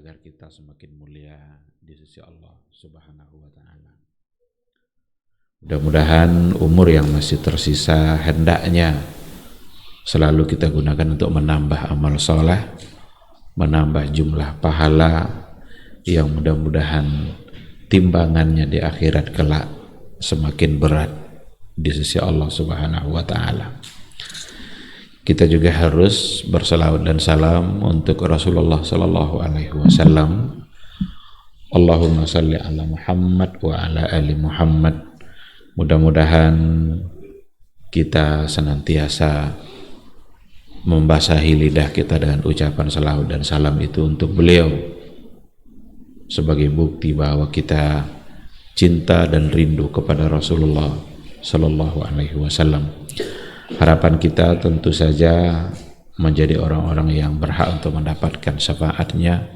agar kita semakin mulia di sisi Allah Subhanahu wa Ta'ala. Mudah-mudahan umur yang masih tersisa hendaknya selalu kita gunakan untuk menambah amal soleh, menambah jumlah pahala yang mudah-mudahan timbangannya di akhirat kelak semakin berat di sisi Allah Subhanahu wa Ta'ala. Kita juga harus bersalawat dan salam untuk Rasulullah sallallahu alaihi wasallam. Allahumma salli ala Muhammad wa ala ali Muhammad. Mudah-mudahan kita senantiasa membasahi lidah kita dengan ucapan salawat dan salam itu untuk beliau sebagai bukti bahwa kita cinta dan rindu kepada Rasulullah sallallahu alaihi wasallam. Harapan kita tentu saja menjadi orang-orang yang berhak untuk mendapatkan syafaatnya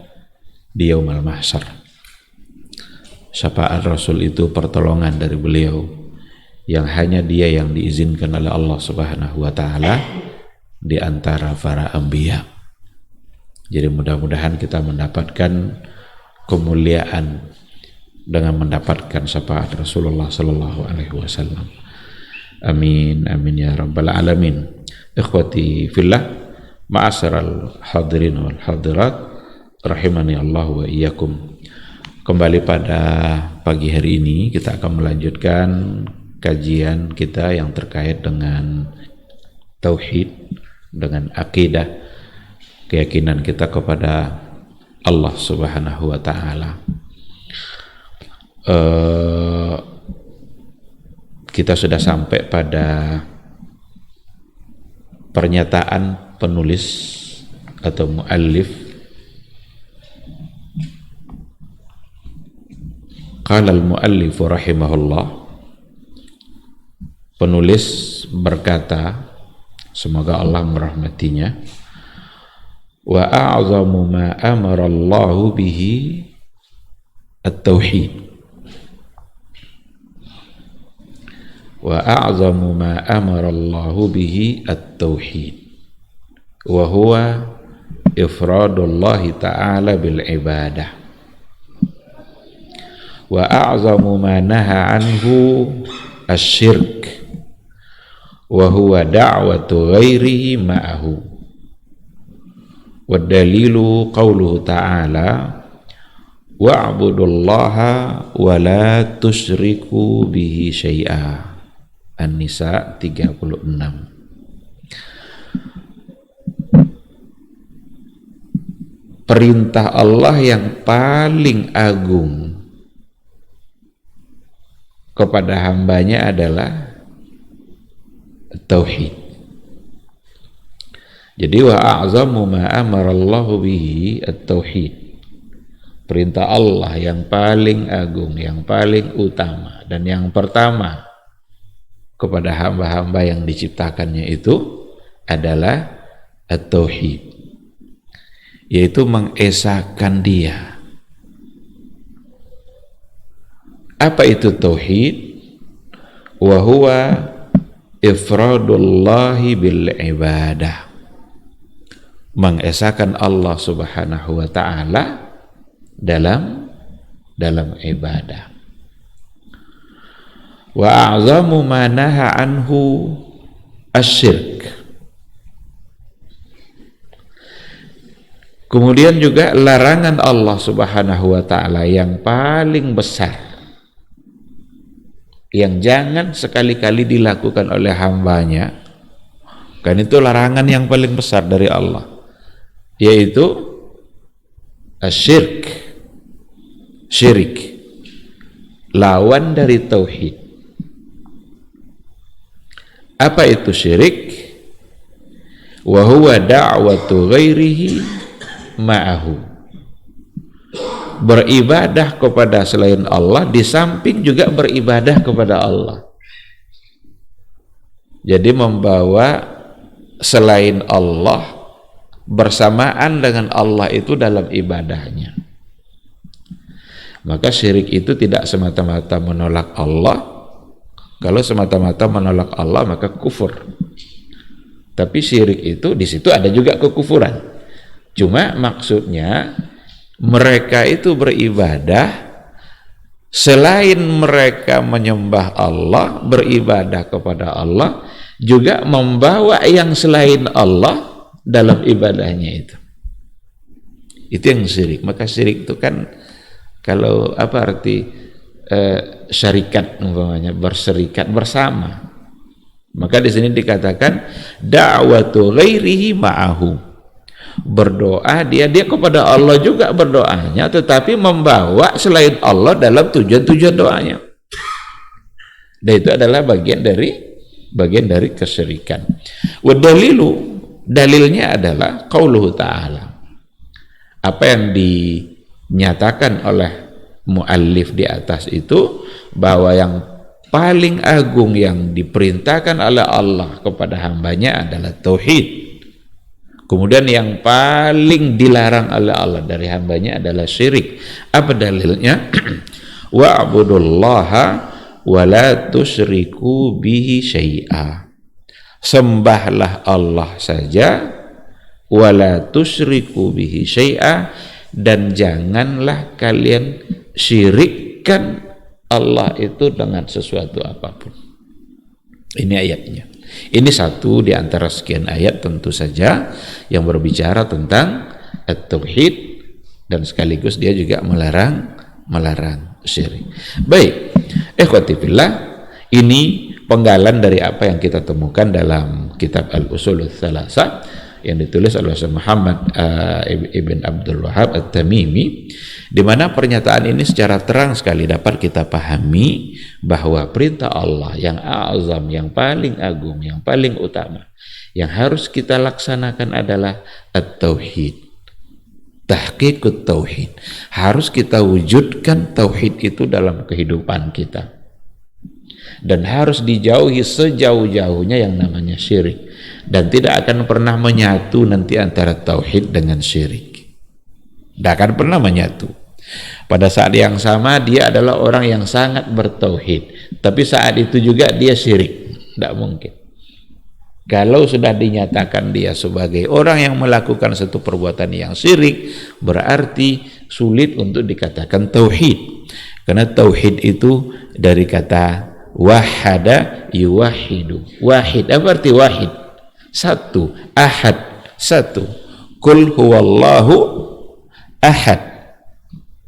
di yaumul mahsyar. Syafaat Rasul itu pertolongan dari beliau yang hanya dia yang diizinkan oleh Allah Subhanahu wa Ta'ala di antara para anbiya. Jadi mudah-mudahan kita mendapatkan kemuliaan dengan mendapatkan syafaat Rasulullah sallallahu alaihi wasallam. Amin amin ya rabbal alamin. Ikhwati fillah, ma'asyaral hadirin wal hadirat, rahimani Allah wa iyyakum. Kembali pada pagi hari ini kita akan melanjutkan kajian kita yang terkait dengan tauhid, dengan akidah, keyakinan kita kepada Allah Subhanahu wa Ta'ala. Kita sudah sampai pada pernyataan penulis atau muallif. Qala al-muallif rahimahullah, penulis berkata, semoga Allah merahmatinya, wa a'zamu ma amara Allahu bihi at-tauhid. Wa a'zamu ma amara Allahu bihi at-tauhid wa huwa ifradullahi ta'ala bil ibadah wa a'zamu ma naha anhu asy-syirk wa huwa da'watu ghairihi ma'ahu wa dalilu qauluhu ta'ala wa'budullaha wa la tusyriku bihi syai'a. An-Nisa 36. Perintah Allah yang paling agung kepada hambanya adalah tauhid. Jadi wa a'zamu ma amara Allahu bihi at-tauhid. Perintah Allah yang paling agung, yang paling utama dan yang pertama kepada hamba-hamba yang diciptakannya itu adalah at-tauhid, yaitu mengesahkan dia. Apa itu tauhid? Wa huwa ifradullahi bil ibadah, mengesahkan Allah Subhanahu wa Ta'ala dalam ibadah. Wa a'zamu ma naha anhu asy-syirk. Kemudian juga larangan Allah Subhanahu wa Ta'ala yang paling besar, yang jangan sekali-kali dilakukan oleh hambanya, kan itu larangan yang paling besar dari Allah, yaitu asy-syirk, syirik, lawan dari tauhid. Apa itu syirik? Wa huwa da'watu ghairihi ma'ahu, beribadah kepada selain Allah di samping juga beribadah kepada Allah. Jadi membawa selain Allah bersamaan dengan Allah itu dalam ibadahnya. Maka syirik itu tidak semata-mata menolak Allah. Kalau semata-mata menolak Allah maka kufur. Tapi syirik itu di situ ada juga kekufuran. Cuma maksudnya mereka itu beribadah selain mereka menyembah Allah, beribadah kepada Allah, juga membawa yang selain Allah dalam ibadahnya itu. Itu yang syirik. Maka syirik itu kan, kalau apa arti syarikat, umpamanya berserikat bersama. Maka di sini dikatakan da'watu ghairihi ma'ahu. Berdoa dia kepada Allah juga berdoanya, tetapi membawa selain Allah dalam tujuan-tujuan doanya. Dan itu adalah bagian dari kesyirikan. Wa dalilnya adalah qauluhu ta'ala. Apa yang dinyatakan oleh muallif di atas itu, bahwa yang paling agung yang diperintahkan oleh Allah kepada hambanya adalah tauhid. Kemudian yang paling dilarang oleh Allah dari hambanya adalah syirik. Apa dalilnya? Wa'budullaha wa la tusyriku bihi syai'a. Sembahlah Allah saja, wa la tusyriku bihi syai'a, dan janganlah kalian syirikkan Allah itu dengan sesuatu apapun. Ini ayatnya. Ini satu di antara sekian ayat tentu saja yang berbicara tentang at-tauhid, dan sekaligus dia juga melarang syirik. Baik, ikhwati fillah, ini penggalan dari apa yang kita temukan dalam kitab Al-Usulul Tsalatsa yang ditulis oleh Syekh Muhammad Ibn Abdul Wahhab At-Tamimi, di mana pernyataan ini secara terang sekali dapat kita pahami bahwa perintah Allah yang azam, yang paling agung, yang paling utama yang harus kita laksanakan adalah at-tauhid, tahqiqut tauhid. Harus kita wujudkan tauhid itu dalam kehidupan kita, dan harus dijauhi sejauh-jauhnya yang namanya syirik, dan tidak akan pernah menyatu nanti antara tauhid dengan syirik. Tidak akan pernah menyatu. Pada saat yang sama dia adalah orang yang sangat bertauhid, tapi saat itu juga dia syirik. Tidak mungkin. Kalau sudah dinyatakan dia sebagai orang yang melakukan satu perbuatan yang syirik, berarti sulit untuk dikatakan tauhid. Karena tauhid itu dari kata wahada yuwahidu. Wahid, apa arti wahid? Satu. Ahad, satu. Qul huwallahu ahad.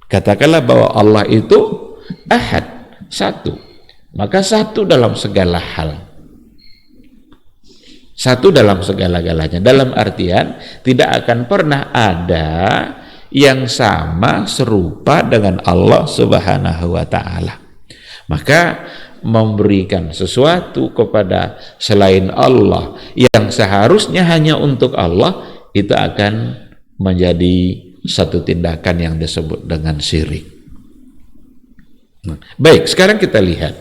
Katakanlah bahwa Allah itu ahad, satu. Maka satu dalam segala hal, satu dalam segala-galanya. Dalam artian tidak akan pernah ada yang sama serupa dengan Allah Subhanahu wa ta'ala. Maka memberikan sesuatu kepada selain Allah yang seharusnya hanya untuk Allah, itu akan menjadi satu tindakan yang disebut dengan syirik. Baik, sekarang kita lihat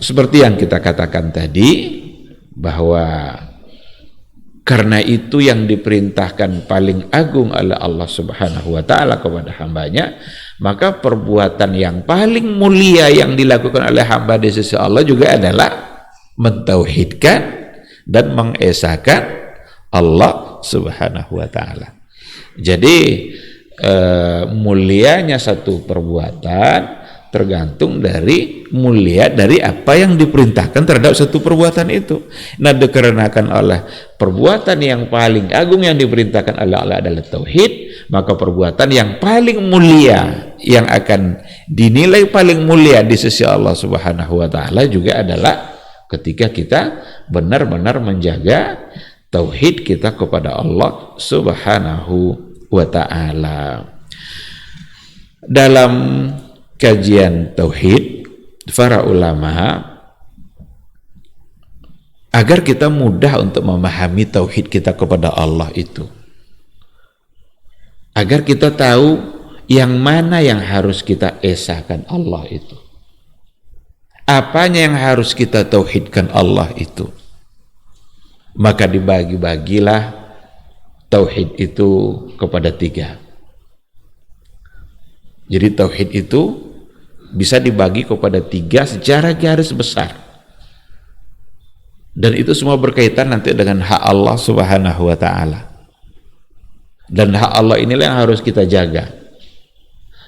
seperti yang kita katakan tadi, bahwa karena itu yang diperintahkan paling agung oleh Allah Subhanahu wa ta'ala kepada hambanya, maka perbuatan yang paling mulia yang dilakukan oleh hamba di sisi Allah juga adalah mentauhidkan dan mengesahkan Allah Subhanahu wa ta'ala. Jadi mulianya satu perbuatan tergantung dari mulia dari apa yang diperintahkan terhadap satu perbuatan itu. Nah, dikarenakan oleh perbuatan yang paling agung yang diperintahkan oleh Allah adalah tauhid, maka perbuatan yang paling mulia yang akan dinilai paling mulia di sisi Allah Subhanahu wa ta'ala juga adalah ketika kita benar-benar menjaga tauhid kita kepada Allah Subhanahu wa ta'ala. Dalam kajian tauhid, para ulama, agar kita mudah untuk memahami tauhid kita kepada Allah itu, agar kita tahu yang mana yang harus kita esahkan Allah itu, apanya yang harus kita tauhidkan Allah itu, maka dibagi-bagilah tauhid itu kepada tiga. Jadi tauhid itu bisa dibagi kepada tiga secara garis besar, dan itu semua berkaitan nanti dengan hak Allah Subhanahu wa ta'ala. Dan hak Allah inilah yang harus kita jaga.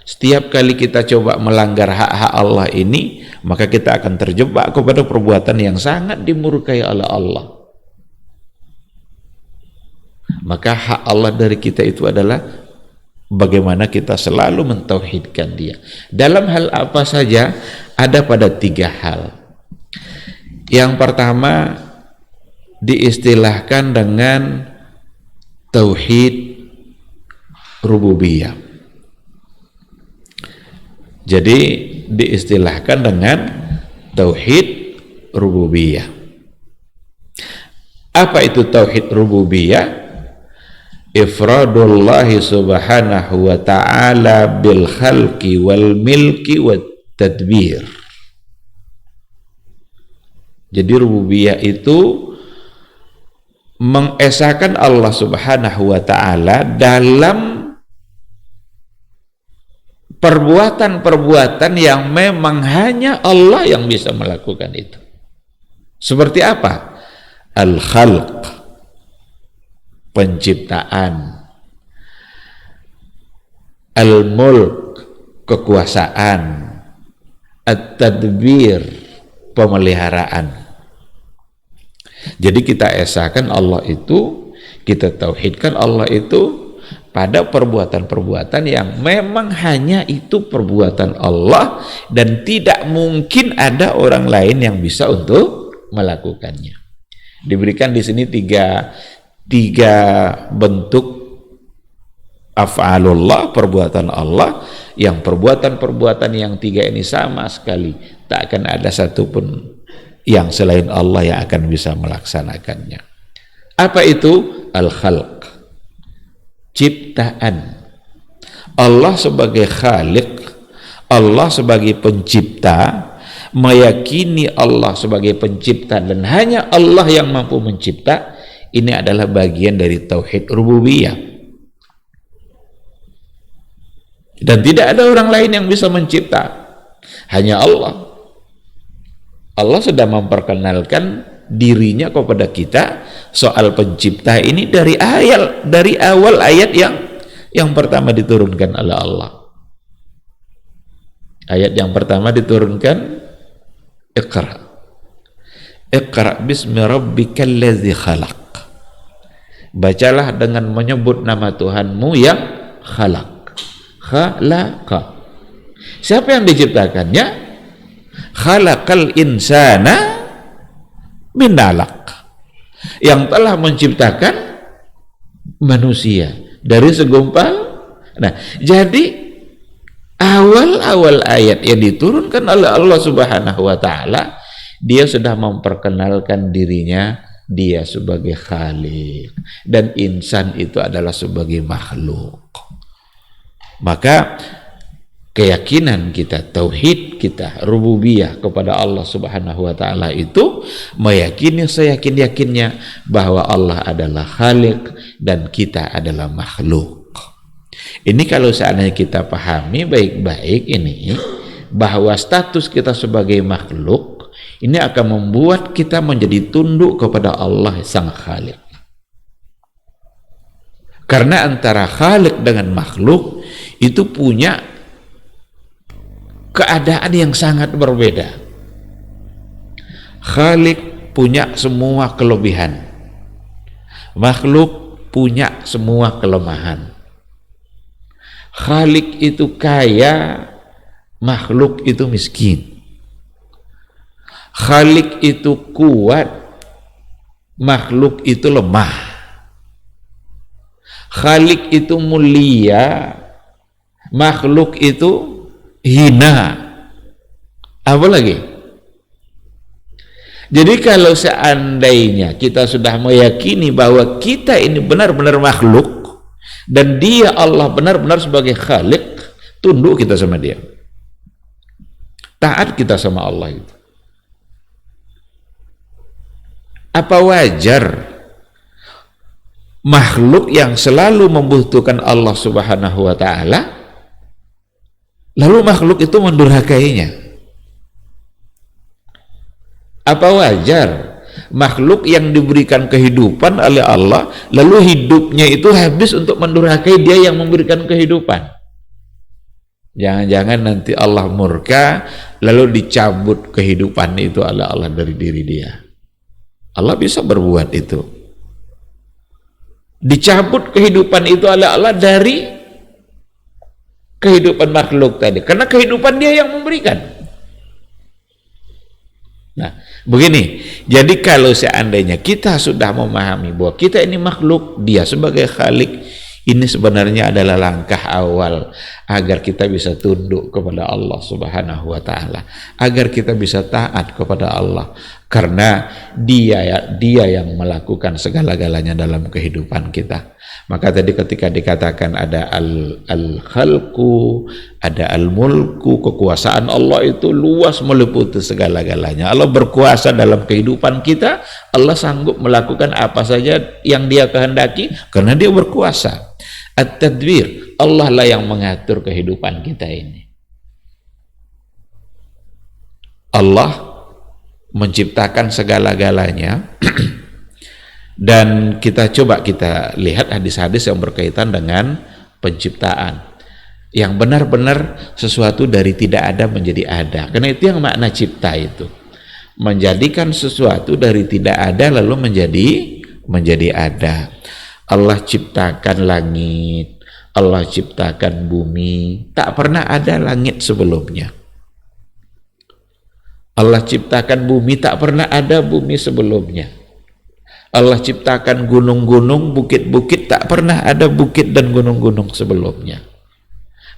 Setiap kali kita coba melanggar hak-hak Allah ini, maka kita akan terjebak kepada perbuatan yang sangat dimurkai oleh Allah. Maka hak Allah dari kita itu adalah bagaimana kita selalu mentauhidkan Dia. Dalam hal apa saja, ada pada 3 hal. Yang pertama diistilahkan dengan tauhid rububiyah. Jadi diistilahkan dengan tauhid rububiyah. Apa itu tauhid rububiyah? Ifradullahi subhanahu wa ta'ala bil khalqi wal milki wat tadbir. Jadi rububiyah itu mengesahkan Allah subhanahu wa ta'ala dalam perbuatan-perbuatan yang memang hanya Allah yang bisa melakukan itu. Seperti apa? Al-khalq, penciptaan, al-mulk, kekuasaan, at-tadbir, pemeliharaan. Jadi kita esahkan Allah itu, kita tauhidkan Allah itu pada perbuatan-perbuatan yang memang hanya itu perbuatan Allah dan tidak mungkin ada orang lain yang bisa untuk melakukannya. Diberikan di sini tiga bentuk af'alullah, perbuatan Allah, yang perbuatan-perbuatan yang 3 ini sama sekali tak akan ada satupun yang selain Allah yang akan bisa melaksanakannya. Apa itu? Al-khalq, ciptaan. Allah sebagai khaliq, Allah sebagai pencipta, meyakini Allah sebagai pencipta dan hanya Allah yang mampu mencipta, ini adalah bagian dari tauhid rububiyah. Dan tidak ada orang lain yang bisa mencipta, hanya Allah. Allah sudah memperkenalkan dirinya kepada kita soal pencipta ini dari awal ayat yang pertama diturunkan oleh Allah. Ayat yang pertama diturunkan, Iqra. Iqra bismi rabbikal ladzi khalaq. Bacalah dengan menyebut nama Tuhanmu yang khalaq. Khalaqa. Siapa yang diciptakannya? Khalaqal insana min 'alaq. Yang telah menciptakan manusia dari segumpal. Nah, jadi awal-awal ayat yang diturunkan oleh Allah Subhanahu wa taala, dia sudah memperkenalkan dirinya, dia sebagai khaliq dan insan itu adalah sebagai makhluk. Maka keyakinan kita, tauhid kita, rububiyah kepada Allah Subhanahu wa taala itu meyakini seyakin-yakinnya bahwa Allah adalah khaliq dan kita adalah makhluk. Ini kalau seandainya kita pahami baik-baik ini, bahwa status kita sebagai makhluk ini akan membuat kita menjadi tunduk kepada Allah sang khaliq. Karena antara khaliq dengan makhluk itu punya keadaan yang sangat berbeda. Khaliq punya semua kelebihan, makhluk punya semua kelemahan. Khaliq itu kaya, makhluk itu miskin. Khaliq itu kuat, makhluk itu lemah. Khaliq itu mulia, makhluk itu hina. Apa lagi? Jadi kalau seandainya kita sudah meyakini bahwa kita ini benar-benar makhluk dan dia Allah benar-benar sebagai khaliq, tunduk kita sama dia, taat kita sama Allah itu. Apa wajar makhluk yang selalu membutuhkan Allah Subhanahu wa taala lalu makhluk itu mendurhakainya? Apa wajar makhluk yang diberikan kehidupan oleh Allah, lalu hidupnya itu habis untuk mendurhakai dia yang memberikan kehidupan. Jangan-jangan nanti Allah murka lalu dicabut kehidupan itu oleh Allah dari diri dia. Allah bisa berbuat itu. Dicabut kehidupan itu oleh Allah dari kehidupan makhluk tadi, karena kehidupan dia yang memberikan. Nah, begini. Jadi kalau seandainya kita sudah memahami bahwa kita ini makhluk, dia sebagai Khalik, ini sebenarnya adalah langkah awal agar kita bisa tunduk kepada Allah Subhanahu wa taala, agar kita bisa taat kepada Allah, karena dia yang melakukan segala-galanya dalam kehidupan kita. Maka tadi ketika dikatakan ada al-khalqu, ada al-mulku, kekuasaan Allah itu luas meliputi segala-galanya. Allah berkuasa dalam kehidupan kita, Allah sanggup melakukan apa saja yang dia kehendaki karena dia berkuasa. At-tadbir, Allah lah yang mengatur kehidupan kita ini. Allah menciptakan segala-galanya. Dan kita lihat hadis-hadis yang berkaitan dengan penciptaan, yang benar-benar sesuatu dari tidak ada menjadi ada. Karena itu yang makna cipta itu, menjadikan sesuatu dari tidak ada lalu menjadi ada. Allah ciptakan langit, Allah ciptakan bumi, tak pernah ada langit sebelumnya. Allah ciptakan bumi, tak pernah ada bumi sebelumnya. Allah ciptakan gunung-gunung, bukit-bukit, tak pernah ada bukit dan gunung-gunung sebelumnya.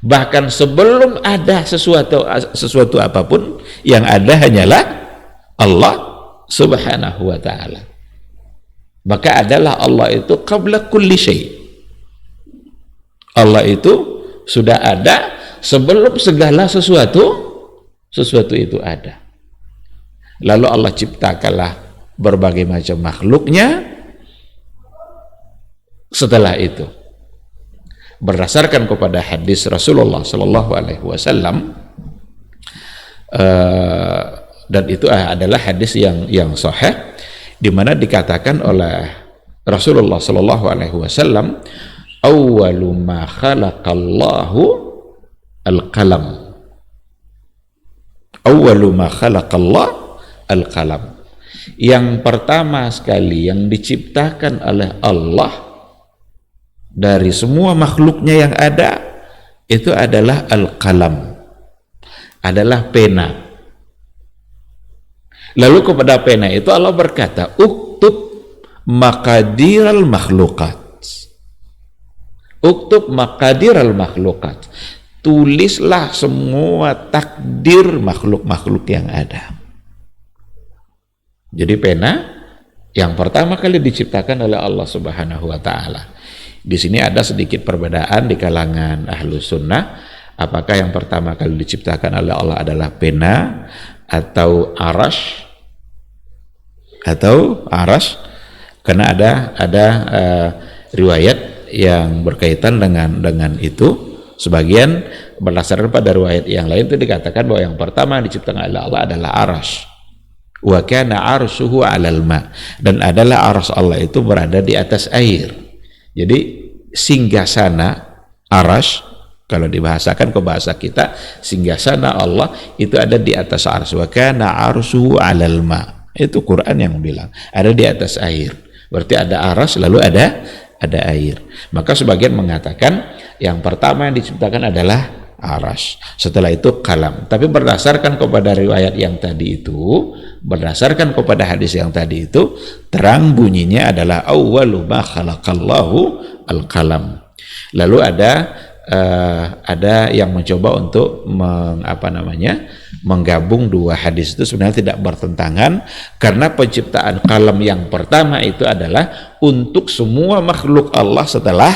Bahkan sebelum ada sesuatu apapun, yang ada hanyalah Allah Subhanahu wa ta'ala. Maka adalah Allah itu qabla kulli syai'. Allah itu sudah ada sebelum segala sesuatu itu ada. Lalu Allah ciptakanlah berbagai macam makhluknya setelah itu. Berdasarkan kepada hadis Rasulullah Sallallahu Alaihi Wasallam, dan itu adalah hadis yang sahih, di mana dikatakan oleh Rasulullah Sallallahu Alaihi Wasallam, awwalu ma khalaqallahu al-qalam. Awwalu ma khalaqallah al-qalam. Yang pertama sekali yang diciptakan oleh Allah dari semua makhluknya yang ada itu adalah al-qalam, adalah pena. Lalu kepada pena itu Allah berkata, uktub maqadiral makhlukat. Uktub maqadiral makhlukat. Tulislah semua takdir makhluk-makhluk yang ada. Jadi pena yang pertama kali diciptakan oleh Allah Subhanahu wa taala. Di sini ada sedikit perbedaan di kalangan ahlu sunnah, apakah yang pertama kali diciptakan oleh Allah adalah pena atau arash, karena ada riwayat yang berkaitan dengan itu. Sebagian berdasarkan pada riwayat yang lain itu dikatakan bahwa yang pertama diciptakan oleh Allah adalah arash, wa kana arshuhu 'alal ma, dan adalah arash Allah itu berada di atas air. Jadi singgasana arash, kalau dibahasakan ke bahasa kita, singgasana Allah itu ada di atas arsy. Wa kana arshuhu 'alal ma. Itu Quran yang bilang, ada di atas air. Berarti ada arsy lalu ada air. Maka sebagian mengatakan yang pertama yang diciptakan adalah arsy. Setelah itu kalam. Tapi berdasarkan kepada riwayat yang tadi itu, berdasarkan kepada hadis yang tadi itu, terang bunyinya adalah awwalu ma khalaqallahu al-qalam. Lalu ada yang mencoba untuk menggabung dua hadis itu, sebenarnya tidak bertentangan, karena penciptaan kalam yang pertama itu adalah untuk semua makhluk Allah setelah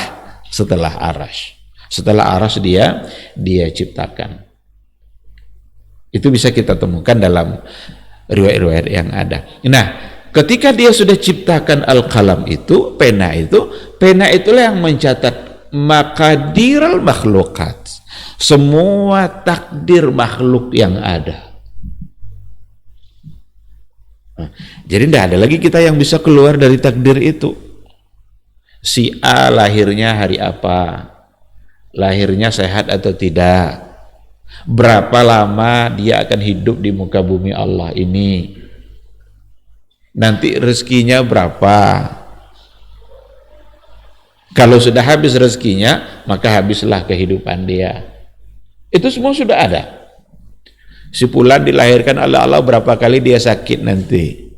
arsy. Setelah arsy dia ciptakan. Itu bisa kita temukan dalam riwayat-riwayat yang ada. Nah, ketika dia sudah ciptakan al-qalam itu, pena itulah yang mencatat maqadiral makhlukat, semua takdir makhluk yang ada. Nah, jadi tidak ada lagi kita yang bisa keluar dari takdir itu. Si A lahirnya hari apa, lahirnya sehat atau tidak, berapa lama dia akan hidup di muka bumi Allah ini, nanti rezekinya berapa. Kalau sudah habis rezekinya, maka habislah kehidupan dia. Itu semua sudah ada. Si fulan dilahirkan oleh Allah, berapa kali dia sakit nanti.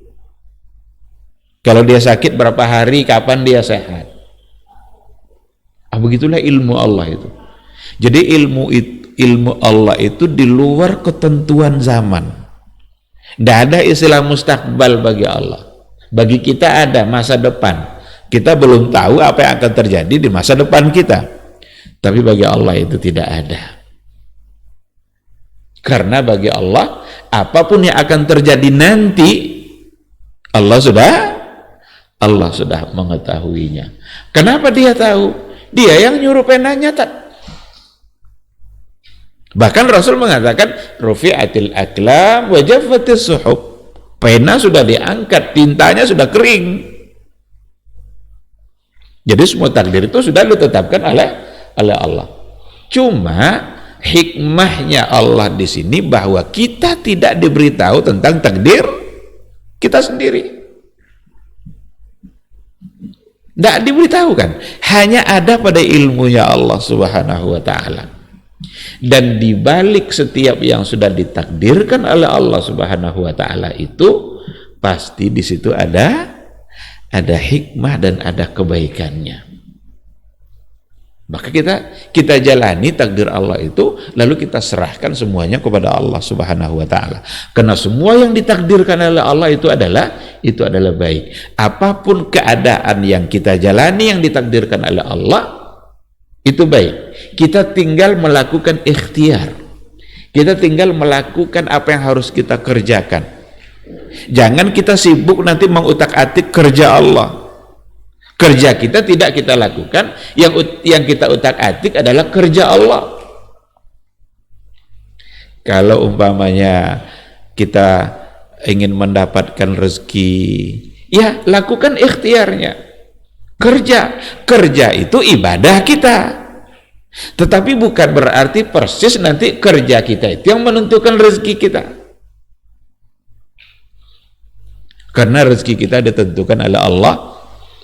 Kalau dia sakit berapa hari, kapan dia sehat. Begitulah ilmu Allah itu. Jadi ilmu Allah itu di luar ketentuan zaman. Tidak ada istilah mustakbal bagi Allah. Bagi kita ada masa depan. Kita belum tahu apa yang akan terjadi di masa depan kita. Tapi bagi Allah itu tidak ada. Karena bagi Allah, apapun yang akan terjadi nanti, Allah sudah mengetahuinya. Kenapa dia tahu? Dia yang nyuruh penanya. Bahkan Rasul mengatakan, rufi'atil aqlam wa jaffatis suhuf. Pena sudah diangkat, tintanya sudah kering. Jadi semua takdir itu sudah ditetapkan oleh Allah. Cuma hikmahnya Allah di sini bahwa kita tidak diberitahu tentang takdir kita sendiri. Tidak diberitahukan, hanya ada pada ilmunya Allah Subhanahu wa Ta'ala. Dan di balik setiap yang sudah ditakdirkan oleh Allah Subhanahu wa Ta'ala itu pasti di situ ada hikmah dan ada kebaikannya. Maka kita jalani takdir Allah itu, lalu kita serahkan semuanya kepada Allah Subhanahu wa Ta'ala. Karena semua yang ditakdirkan oleh Allah itu adalah baik. Apapun keadaan yang kita jalani yang ditakdirkan oleh Allah itu baik. Kita tinggal melakukan ikhtiar. Kita tinggal melakukan apa yang harus kita kerjakan. Jangan kita sibuk nanti mengutak-atik kerja Allah. Kerja kita tidak kita lakukan, yang kita utak-atik adalah kerja Allah. Kalau umpamanya kita ingin mendapatkan rezeki, ya lakukan ikhtiarnya. Kerja itu ibadah kita. Tetapi bukan berarti persis nanti kerja kita itu yang menentukan rezeki kita. Karena rezeki kita ditentukan oleh Allah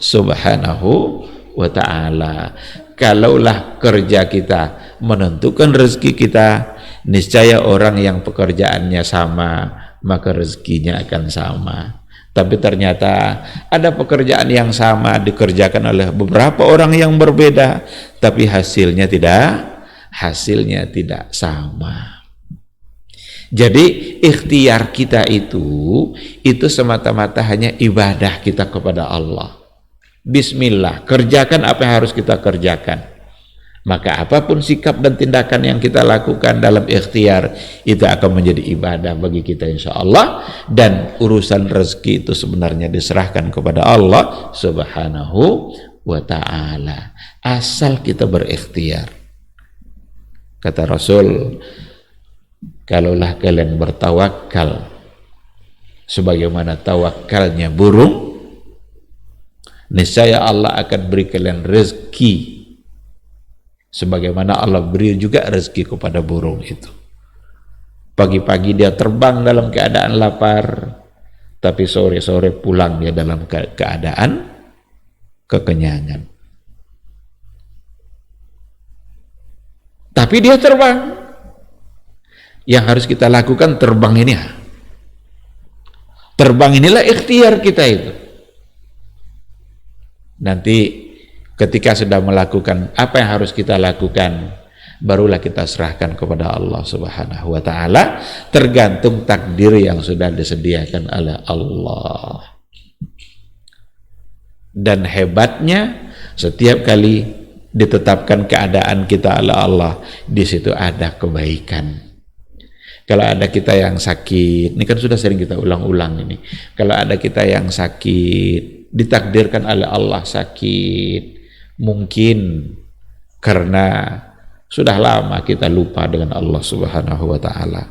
Subhanahu wa Ta'ala. Kalaulah kerja kita menentukan rezeki kita, niscaya orang yang pekerjaannya sama, maka rezekinya akan sama. Tapi ternyata ada pekerjaan yang sama dikerjakan oleh beberapa orang yang berbeda, tapi hasilnya tidak sama. Jadi ikhtiar kita itu semata-mata hanya ibadah kita kepada Allah. Bismillah, kerjakan apa yang harus kita kerjakan. Maka apapun sikap dan tindakan yang kita lakukan dalam ikhtiar itu akan menjadi ibadah bagi kita insya Allah. Dan urusan rezeki itu sebenarnya diserahkan kepada Allah Subhanahu wa Ta'ala, asal kita berikhtiar. Kata Rasul, kalaulah kalian bertawakal sebagaimana tawakalnya burung, niscaya Allah akan beri kalian rezeki sebagaimana Allah beri juga rezeki kepada burung itu. Pagi-pagi dia terbang dalam keadaan lapar, tapi sore-sore pulang dia dalam keadaan kekenyangan. Tapi dia terbang. Yang harus kita lakukan terbang ini. Terbang inilah ikhtiar kita itu. Nanti ketika sudah melakukan apa yang harus kita lakukan, barulah kita serahkan kepada Allah Subhanahu wa Ta'ala, tergantung takdir yang sudah disediakan oleh Allah. Dan hebatnya, setiap kali ditetapkan keadaan kita oleh Allah, di situ ada kebaikan. Kalau ada kita yang sakit, ini kan sudah sering kita ulang-ulang ini. Kalau ada kita yang sakit, ditakdirkan oleh Allah sakit, mungkin karena sudah lama kita lupa dengan Allah Subhanahu wa Ta'ala,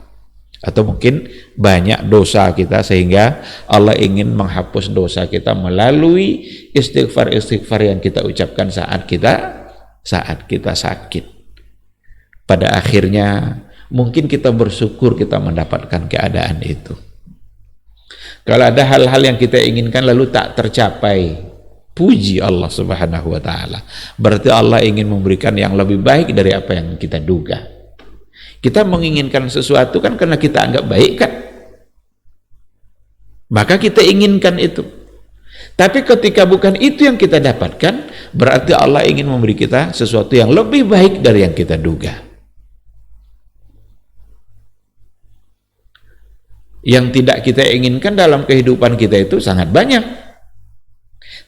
Atau mungkin banyak dosa kita sehingga Allah ingin menghapus dosa kita melalui istighfar-istighfar yang kita ucapkan saat kita sakit. Pada akhirnya mungkin kita bersyukur kita mendapatkan keadaan itu. Kalau ada hal-hal yang kita inginkan lalu tak tercapai, puji Allah Subhanahu wa ta'ala. Berarti Allah ingin memberikan yang lebih baik dari apa yang kita duga. Kita menginginkan sesuatu kan karena kita anggap baik kan, maka kita inginkan itu. Tapi ketika bukan itu yang kita dapatkan, berarti Allah ingin memberi kita sesuatu yang lebih baik dari yang kita duga. Yang tidak kita inginkan dalam kehidupan kita itu sangat banyak.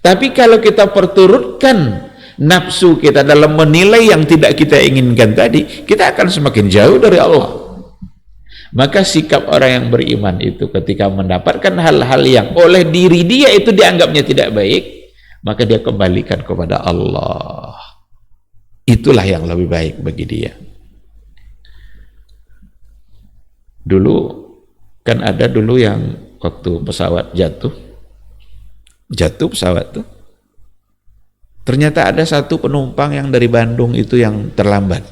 Tapi kalau kita perturutkan nafsu kita dalam menilai yang tidak kita inginkan tadi, kita akan semakin jauh dari Allah. Maka sikap orang yang beriman itu ketika mendapatkan hal-hal yang oleh diri dia itu dianggapnya tidak baik, maka dia kembalikan kepada Allah. Itulah yang lebih baik bagi dia. Dulu kan ada dulu yang waktu pesawat jatuh pesawat tuh, ternyata ada satu penumpang yang dari Bandung itu yang terlambat.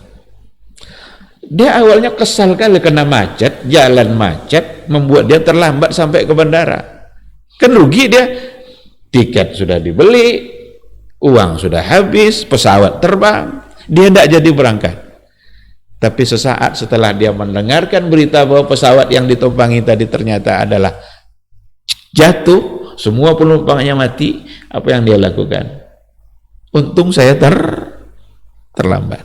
Dia awalnya kesal kali kena macet, jalan macet, membuat dia terlambat sampai ke bandara. Kan rugi dia, tiket sudah dibeli, uang sudah habis, pesawat terbang, dia tidak jadi berangkat. Tapi sesaat setelah dia mendengarkan berita bahwa pesawat yang ditumpangi tadi ternyata adalah jatuh, semua penumpangnya mati, apa yang dia lakukan? Untung saya terlambat.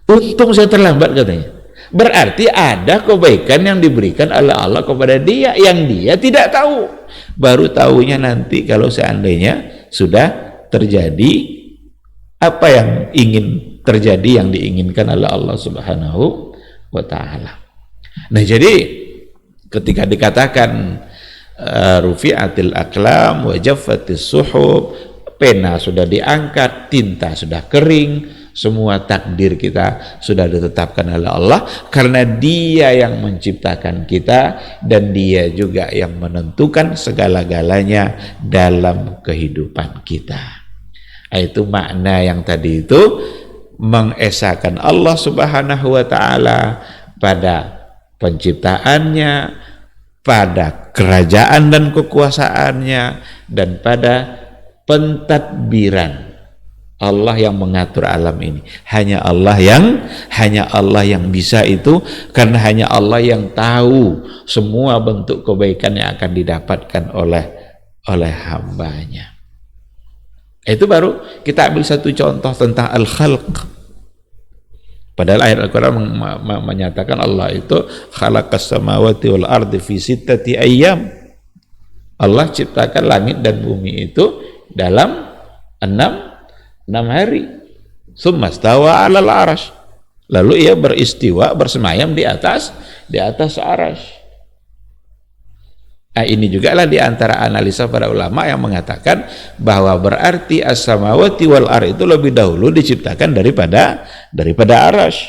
Untung saya terlambat katanya. Berarti ada kebaikan yang diberikan oleh Allah kepada dia yang dia tidak tahu. Baru tahunya nanti kalau seandainya sudah terjadi apa yang ingin terjadi, yang diinginkan oleh Allah Subhanahu wa ta'ala. Nah, jadi ketika dikatakan rufi'atil aqlam wa jaffatis suhub, pena sudah diangkat, tinta sudah kering, semua takdir kita sudah ditetapkan oleh Allah, karena Dia yang menciptakan kita dan Dia juga yang menentukan segala-galanya dalam kehidupan kita. Itu makna yang tadi itu, mengesahkan Allah Subhanahu wa ta'ala pada penciptaannya, pada kerajaan dan kekuasaannya, dan pada pentadbiran. Allah yang mengatur alam ini. Hanya Allah yang bisa itu, karena hanya Allah yang tahu semua bentuk kebaikan yang akan didapatkan oleh hambanya. Itu baru kita ambil satu contoh tentang al-khalq. Padahal ayat Al-Quran menyatakan Allah itu khalaqas samawati wal ardi fi sittati ayyam. Allah ciptakan langit dan bumi itu dalam 6 hari. Tsumma stawa 'alal arasy. Lalu ia beristiwa, bersemayam di atas arasy. Ini juga lah di antara analisa para ulama yang mengatakan bahwa berarti as-samawati wal ardh itu lebih dahulu diciptakan daripada arasy.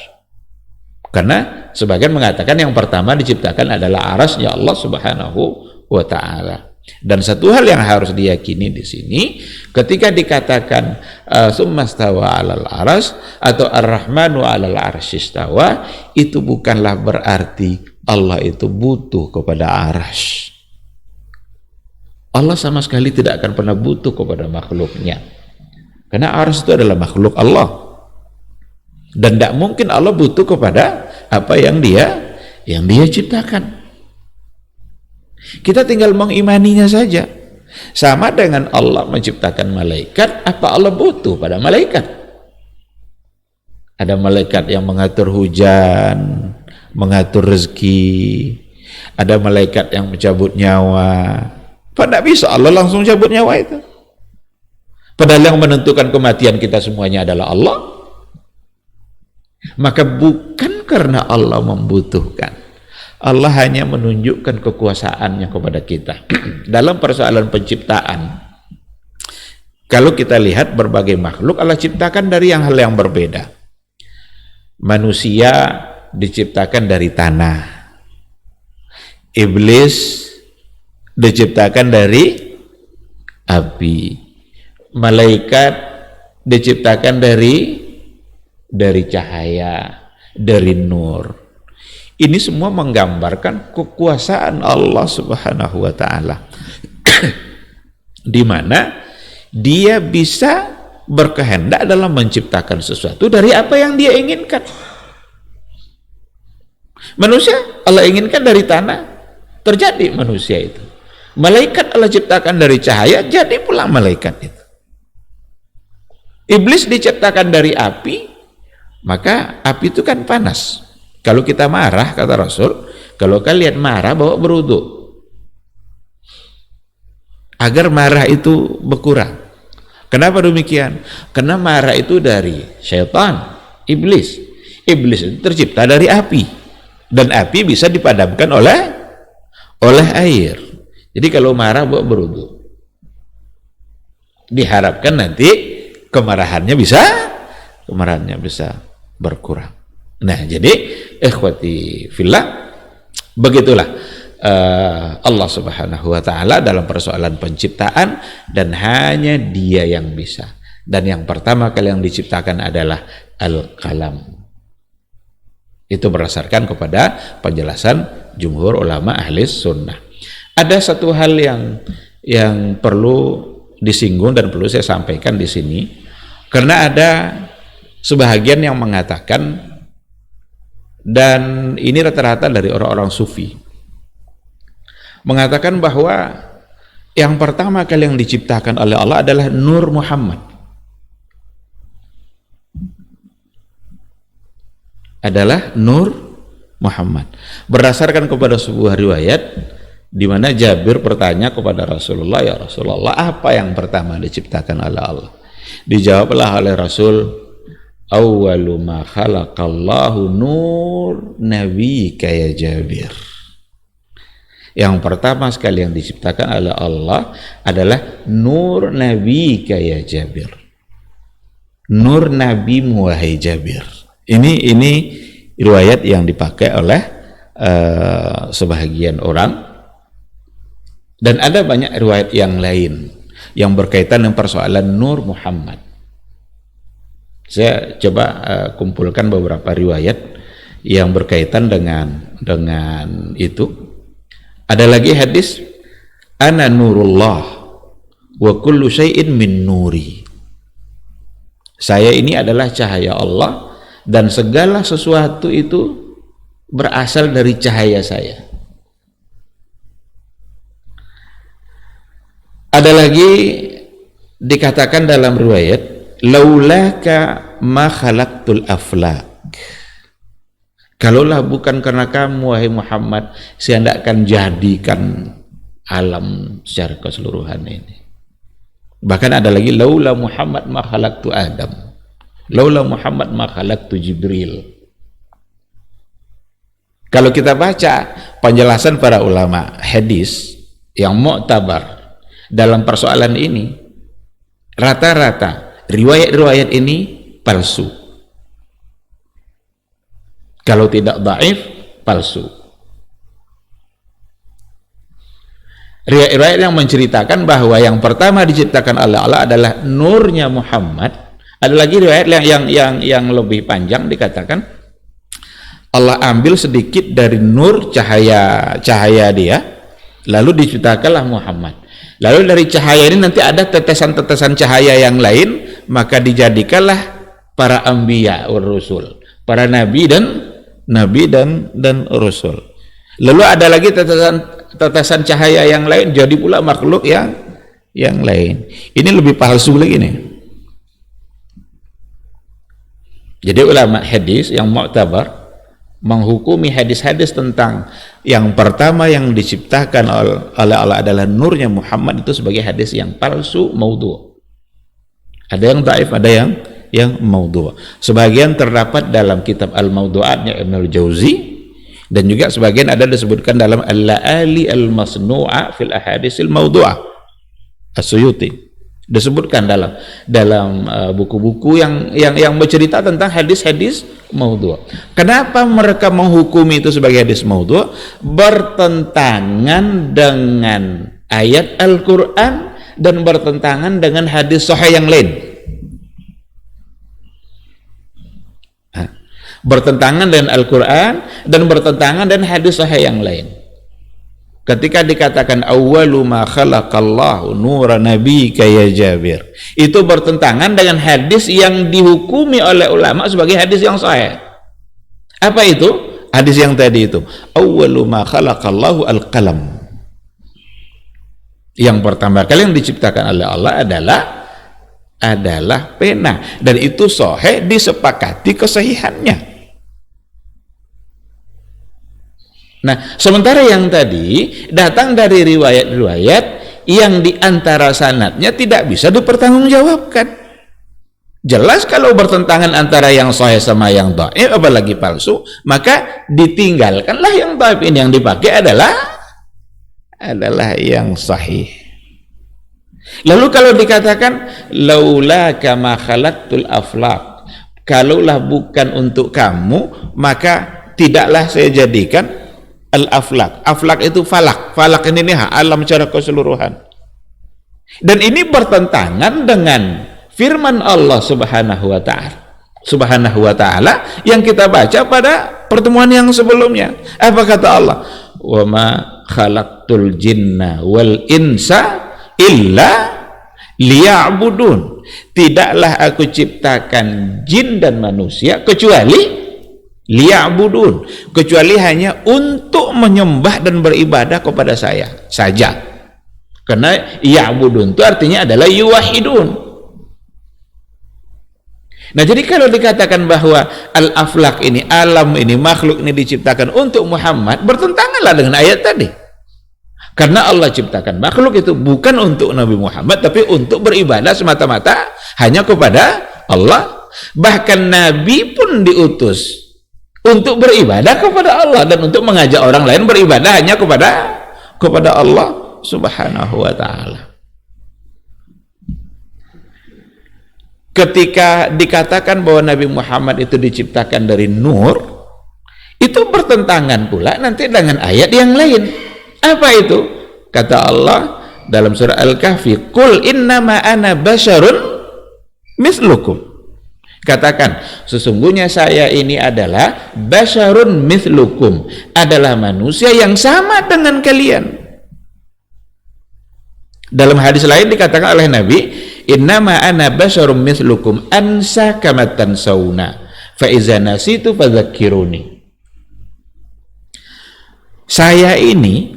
Karena sebagian mengatakan yang pertama diciptakan adalah arasy Allah Subhanahu wa ta'ala. Dan satu hal yang harus diyakini di sini, ketika dikatakan tsumma stawa 'alal arasy atau ar-rahmanu 'alal arsy istawa, itu bukanlah berarti Allah itu butuh kepada arasy. Allah sama sekali tidak akan pernah butuh kepada makhluknya, karena arasy itu adalah makhluk Allah, dan tidak mungkin Allah butuh kepada apa yang dia ciptakan. Kita tinggal mengimaninya saja. Sama dengan Allah menciptakan malaikat, apa Allah butuh pada malaikat? Ada malaikat yang mengatur hujan, mengatur rezeki, ada malaikat yang mencabut nyawa. Tidak bisa Allah langsung cabut nyawa itu. Padahal yang menentukan kematian kita semuanya adalah Allah. Maka bukan karena Allah membutuhkan, Allah hanya menunjukkan kekuasaannya kepada kita. Dalam persoalan penciptaan, kalau kita lihat berbagai makhluk Allah ciptakan dari hal yang berbeda. Manusia diciptakan dari tanah, iblis diciptakan dari api, malaikat diciptakan dari cahaya, dari nur. Ini semua menggambarkan kekuasaan Allah Subhanahu wa taala. Di mana dia bisa berkehendak dalam menciptakan sesuatu dari apa yang dia inginkan. Manusia Allah inginkan dari tanah, terjadi manusia itu. Malaikat Allah ciptakan dari cahaya, jadi pula malaikat itu. Iblis diciptakan dari api, maka api itu kan panas. Kalau kita marah, kata Rasul, kalau kalian marah bawa berwudu agar marah itu berkurang. Kenapa demikian? Karena marah itu dari syaitan, iblis. Iblis itu tercipta dari api, dan api bisa dipadamkan oleh air. Jadi kalau marah bawa berwudu, diharapkan nanti kemarahannya bisa berkurang. Nah, jadi ikhwati fillah, begitulah Allah Subhanahu wa taala dalam persoalan penciptaan, dan hanya Dia yang bisa. Dan yang pertama kali yang diciptakan adalah al-qalam. Itu berdasarkan kepada penjelasan jumhur ulama ahli sunnah. Ada satu hal yang perlu disinggung dan perlu saya sampaikan di sini, karena ada sebahagian yang mengatakan, dan ini rata-rata dari orang-orang sufi, mengatakan bahwa yang pertama kali yang diciptakan oleh Allah adalah Nur Muhammad. Adalah Nur Muhammad. Berdasarkan kepada sebuah riwayat di mana Jabir bertanya kepada Rasulullah, ya Rasulullah, apa yang pertama diciptakan oleh Allah? Dijawablah oleh Rasul, awwalu ma khalaqallahu nur nabiyyika ya Jabir. Yang pertama sekali yang diciptakan oleh Allah adalah nur nabiyyika ya Jabir. Nur nabimu wahai Jabir. Ini riwayat yang dipakai oleh sebahagian orang, dan ada banyak riwayat yang lain yang berkaitan dengan persoalan Nur Muhammad. Saya coba kumpulkan beberapa riwayat yang berkaitan dengan itu. Ada lagi hadis, ana nurullah wa kullu syai'in min nuri. Saya ini adalah cahaya Allah dan segala sesuatu itu berasal dari cahaya saya. Ada lagi dikatakan dalam riwayat, laulaka ma khalaqtul aflak. Kalaulah bukan karena kamu wahai Muhammad, saya tidak akan jadikan alam secara keseluruhan ini. Bahkan ada lagi, laula Muhammad ma khalaqtu Adam, laula Muhammad ma khalaqtu Jibril. Kalau kita baca penjelasan para ulama hadis yang mu'tabar dalam persoalan ini, rata-rata riwayat-riwayat ini palsu. Kalau tidak dhaif, palsu. Riwayat yang menceritakan bahwa yang pertama diciptakan oleh Allah adalah nurnya Muhammad. Ada lagi riwayat yang lebih panjang, dikatakan Allah ambil sedikit dari nur cahaya dia, lalu diciptakanlah Muhammad. Lalu dari cahaya ini nanti ada tetesan-tetesan cahaya yang lain, maka dijadikanlah para anbiya wa rusul, para nabi dan rasul. Lalu ada lagi tetesan cahaya yang lain, jadi pula makhluk yang lain. Ini lebih palsu lagi nih. Jadi ulama hadis yang mu'tabar menghukumi hadis-hadis tentang yang pertama yang diciptakan oleh Allah adalah nurnya Muhammad itu sebagai hadis yang palsu, maudhu'. Ada yang dhaif, ada yang maudhu'. Sebagian terdapat dalam kitab Al-Mawdu'atnya Ibnu Al-Jauzi, dan juga sebagian ada disebutkan dalam Al-La'ali Al-Masnu'a fil Ahadisil Mawdu'ah As-Suyuti. Disebutkan dalam buku-buku yang bercerita tentang hadis-hadis maudhu'. Kenapa mereka menghukumi itu sebagai hadis maudhu'? Bertentangan dengan ayat Al-Quran dan bertentangan dengan hadis sahih yang lain. Bertentangan dengan Al-Quran dan bertentangan dengan hadis sahih yang lain. Ketika dikatakan awwalu ma khalaqallahu nura nabiyyika ya Jabir, itu bertentangan dengan hadis yang dihukumi oleh ulama sebagai hadis yang sahih. Apa itu? Hadis yang tadi itu, awwalu ma khalaqallahu al-qalam. Yang pertama kali yang diciptakan oleh Allah adalah pena, dan itu sahih, disepakati kesahihannya. Nah, sementara yang tadi datang dari riwayat-riwayat yang diantara sanadnya tidak bisa dipertanggungjawabkan. Jelas kalau bertentangan antara yang sahih sama yang dhaif, apalagi palsu, maka ditinggalkanlah yang dhaif. Ini yang dipakai adalah yang sahih. Lalu kalau dikatakan laula kama khalaqtul aflaq, kalaulah bukan untuk kamu, maka tidaklah saya jadikan al-aflak. Aflak itu falak. Falak ini nih alam secara keseluruhan. Dan ini bertentangan dengan firman Allah Subhanahu wa taala yang kita baca pada pertemuan yang sebelumnya. Apa kata Allah? Wa ma khalaqtul jinna wal insa illa liya'budun. Tidaklah aku ciptakan jin dan manusia kecuali liya'budun, kecuali hanya untuk menyembah dan beribadah kepada saya saja. Karena ya'budun itu artinya adalah yuwahidun. Nah, jadi kalau dikatakan bahwa al-aflak ini, alam ini, makhluk ini diciptakan untuk Muhammad, bertentanganlah dengan ayat tadi. Karena Allah ciptakan makhluk itu bukan untuk Nabi Muhammad, tapi untuk beribadah semata-mata hanya kepada Allah. Bahkan Nabi pun diutus untuk beribadah kepada Allah dan untuk mengajak orang lain beribadah hanya kepada Allah Subhanahu wa taala. Ketika dikatakan bahwa Nabi Muhammad itu diciptakan dari nur, itu bertentangan pula nanti dengan ayat yang lain. Apa itu? Kata Allah dalam surah Al-Kahfi, "Qul innama ana basyarun mislukum." Katakan, sesungguhnya saya ini adalah basyarun mithlukum, adalah manusia yang sama dengan kalian. Dalam hadis lain dikatakan oleh Nabi, innama ana basyarun mithlukum ansa kama tansawna fa iza nasitu fadzakkiruni. Saya ini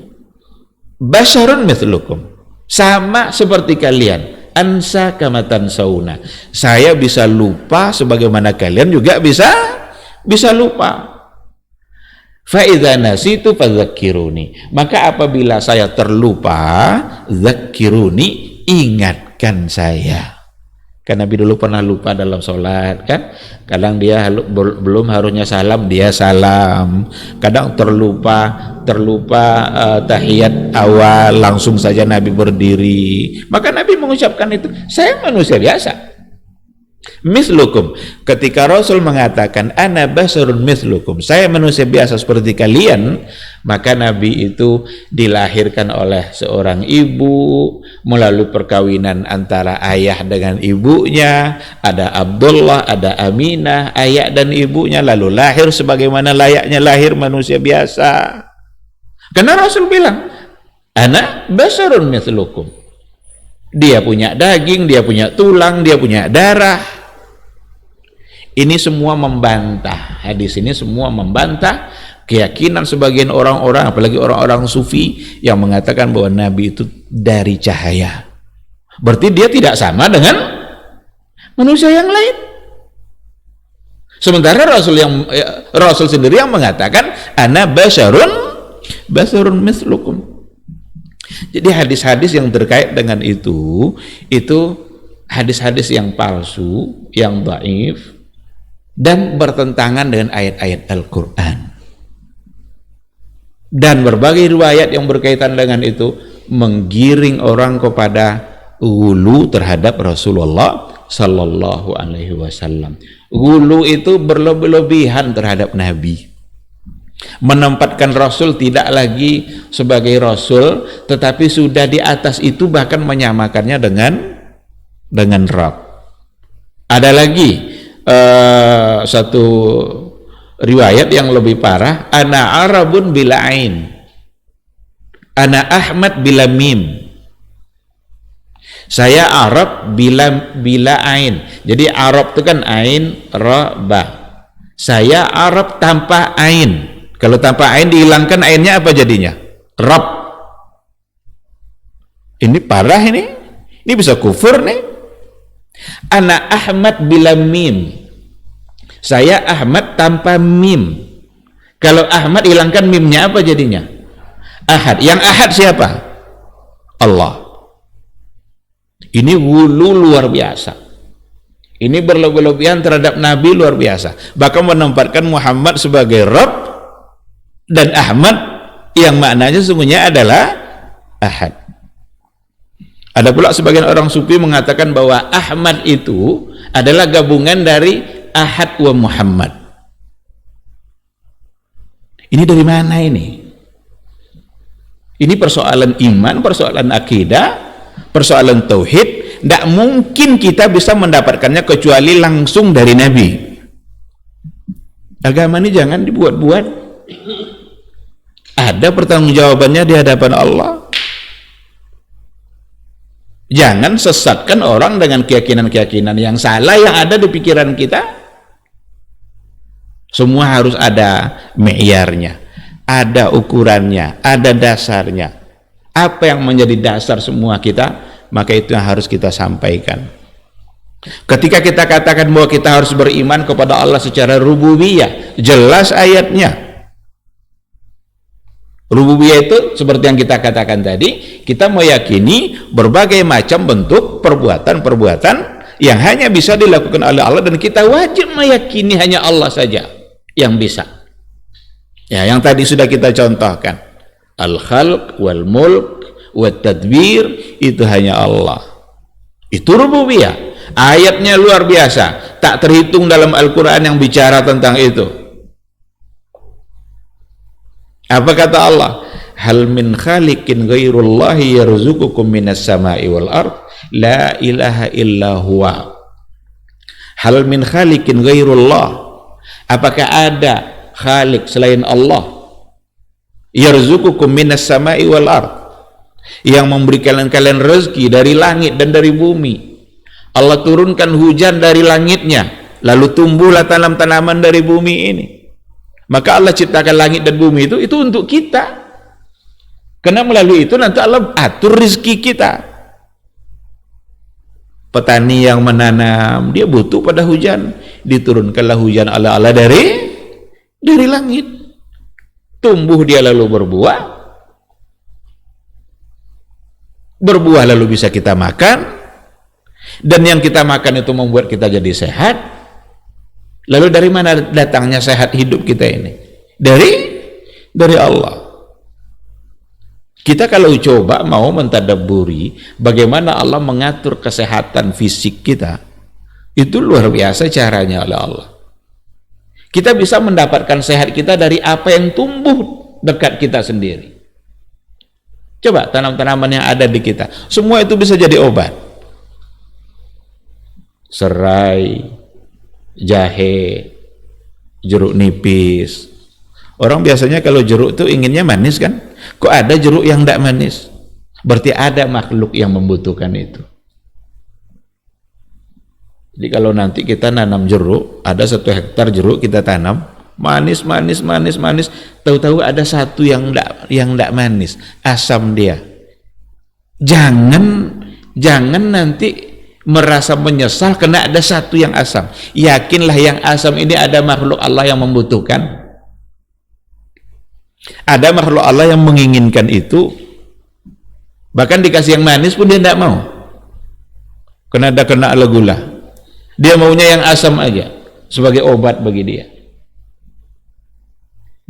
basyarun mithlukum, sama seperti kalian. Ansa kamatan sauna, saya bisa lupa sebagaimana kalian juga bisa lupa. Fa idza nasitu fadzakkiruni, maka apabila saya terlupa, dzakkiruni, ingatkan saya. Karena Nabi dulu pernah lupa dalam sholat, kan? Kadang dia belum harusnya salam, dia salam. Kadang terlupa tahiyat awal, langsung saja Nabi berdiri. Maka Nabi mengucapkan itu, saya manusia biasa. Mislukum, ketika Rasul mengatakan ana basarun mislukum, saya manusia biasa seperti kalian, maka Nabi itu dilahirkan oleh seorang ibu melalui perkawinan antara ayah dengan ibunya. Ada Abdullah, ada Aminah, ayah dan ibunya, lalu lahir sebagaimana layaknya lahir manusia biasa. Karena Rasul bilang ana basarun mislukum, dia punya daging, dia punya tulang, dia punya darah. Ini semua membantah, hadis ini semua membantah keyakinan sebagian orang-orang, apalagi orang-orang sufi yang mengatakan bahwa Nabi itu dari cahaya. Berarti dia tidak sama dengan manusia yang lain. Sementara Rasul sendiri yang mengatakan ana basarun mislukum. Jadi hadis-hadis yang terkait dengan itu hadis-hadis yang palsu, yang dhaif, dan bertentangan dengan ayat-ayat Al-Quran. Dan berbagai riwayat yang berkaitan dengan itu menggiring orang kepada Ghulu terhadap Rasulullah sallallahu alaihi wasallam. Ghulu itu berlebih-lebihan terhadap Nabi, menempatkan Rasul tidak lagi sebagai Rasul, tetapi sudah di atas itu, bahkan menyamakannya dengan Rabb. Ada lagi satu riwayat yang lebih parah, ana Arabun bila ain, ana Ahmad bila mim. Saya Arab bila ain. Jadi Arab itu kan ain, ra, ba. Saya Arab tanpa ain. Kalau tanpa ain dihilangkan ainnya apa jadinya? Rab. Ini parah ini. Ini bisa kufur nih. Ana Ahmad bila mim. Saya Ahmad tanpa mim. Kalau Ahmad hilangkan mimnya apa jadinya? Ahad. Yang ahad siapa? Allah. Ini wulu luar biasa. Ini berlebih-lebihan terhadap Nabi luar biasa. Bahkan menempatkan Muhammad sebagai Rabb dan Ahmad yang maknanya sesungguhnya adalah ahad. Ada pula sebagian orang sufi mengatakan bahwa Ahmad itu adalah gabungan dari Ahad wa Muhammad. Ini dari mana ini? Ini persoalan iman, persoalan akidah, persoalan tauhid. Tidak mungkin kita bisa mendapatkannya kecuali langsung dari Nabi. Agama ini jangan dibuat-buat. Ada pertanggungjawabannya di hadapan Allah. Jangan sesatkan orang dengan keyakinan-keyakinan yang salah yang ada di pikiran kita. Semua harus ada mi'yarnya, ada ukurannya, ada dasarnya. Apa yang menjadi dasar semua kita, maka itu yang harus kita sampaikan. Ketika kita katakan bahwa kita harus beriman kepada Allah secara rububiyah, jelas ayatnya. Rububiyah itu seperti yang kita katakan tadi, kita meyakini berbagai macam bentuk perbuatan-perbuatan yang hanya bisa dilakukan oleh Allah, dan kita wajib meyakini hanya Allah saja yang bisa. Ya, yang tadi sudah kita contohkan, al-khalq wal mulk wat tadbir, itu hanya Allah. Itu rububiyah. Ayatnya luar biasa, tak terhitung dalam Al-Quran yang bicara tentang itu. Apa kata Allah? Hal min khaliqin ghairullahi yarzuqukum minas sama'i wal ard la ilaha illa huwa. Hal min khaliqin ghairullah. Apakah ada khalik selain Allah? Yarzuqukum minas sama'i wal ard, yang memberikan kalian rezeki dari langit dan dari bumi. Allah turunkan hujan dari langitnya, lalu tumbuhlah tanam-tanaman dari bumi ini. Maka Allah ciptakan langit dan bumi itu untuk kita, karena melalui itu nanti Allah atur rezeki kita. Petani yang menanam, dia butuh pada hujan, diturunkanlah hujan ala-ala dari langit, tumbuh dia lalu berbuah lalu bisa kita makan, dan yang kita makan itu membuat kita jadi sehat. Lalu dari mana datangnya sehat hidup kita ini? Dari Allah. Kita kalau coba mau mentadabburi bagaimana Allah mengatur kesehatan fisik kita, itu luar biasa caranya oleh Allah. Kita bisa mendapatkan sehat kita dari apa yang tumbuh dekat kita sendiri. Coba tanam-tanaman yang ada di kita, semua itu bisa jadi obat. Serai, jahe, jeruk nipis. Orang biasanya kalau jeruk itu inginnya manis kan? Kok ada jeruk yang tidak manis? Berarti ada makhluk yang membutuhkan itu. Jadi kalau nanti kita nanam jeruk, ada 1 hektar jeruk kita tanam, manis, tahu-tahu ada satu yang tidak manis, asam dia. Jangan nanti merasa menyesal karena ada satu yang asam. Yakinlah yang asam ini ada makhluk Allah yang membutuhkan. Ada makhluk Allah yang menginginkan itu. Bahkan dikasih yang manis pun dia tidak mau, karena ada kena gula. Dia maunya yang asam aja sebagai obat bagi dia.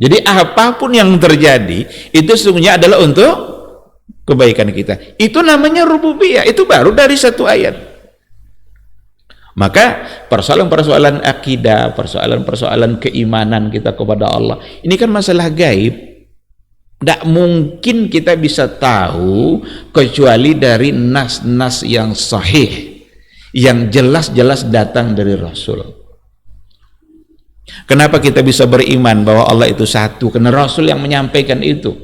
Jadi apapun yang terjadi itu sesungguhnya adalah untuk kebaikan kita. Itu namanya rububiyah, itu baru dari satu ayat. Maka persoalan-persoalan akidah, persoalan-persoalan keimanan kita kepada Allah, ini kan masalah gaib. Tidak mungkin kita bisa tahu kecuali dari nas-nas yang sahih, yang jelas-jelas datang dari Rasul. Kenapa kita bisa beriman bahwa Allah itu satu? Karena Rasul yang menyampaikan itu.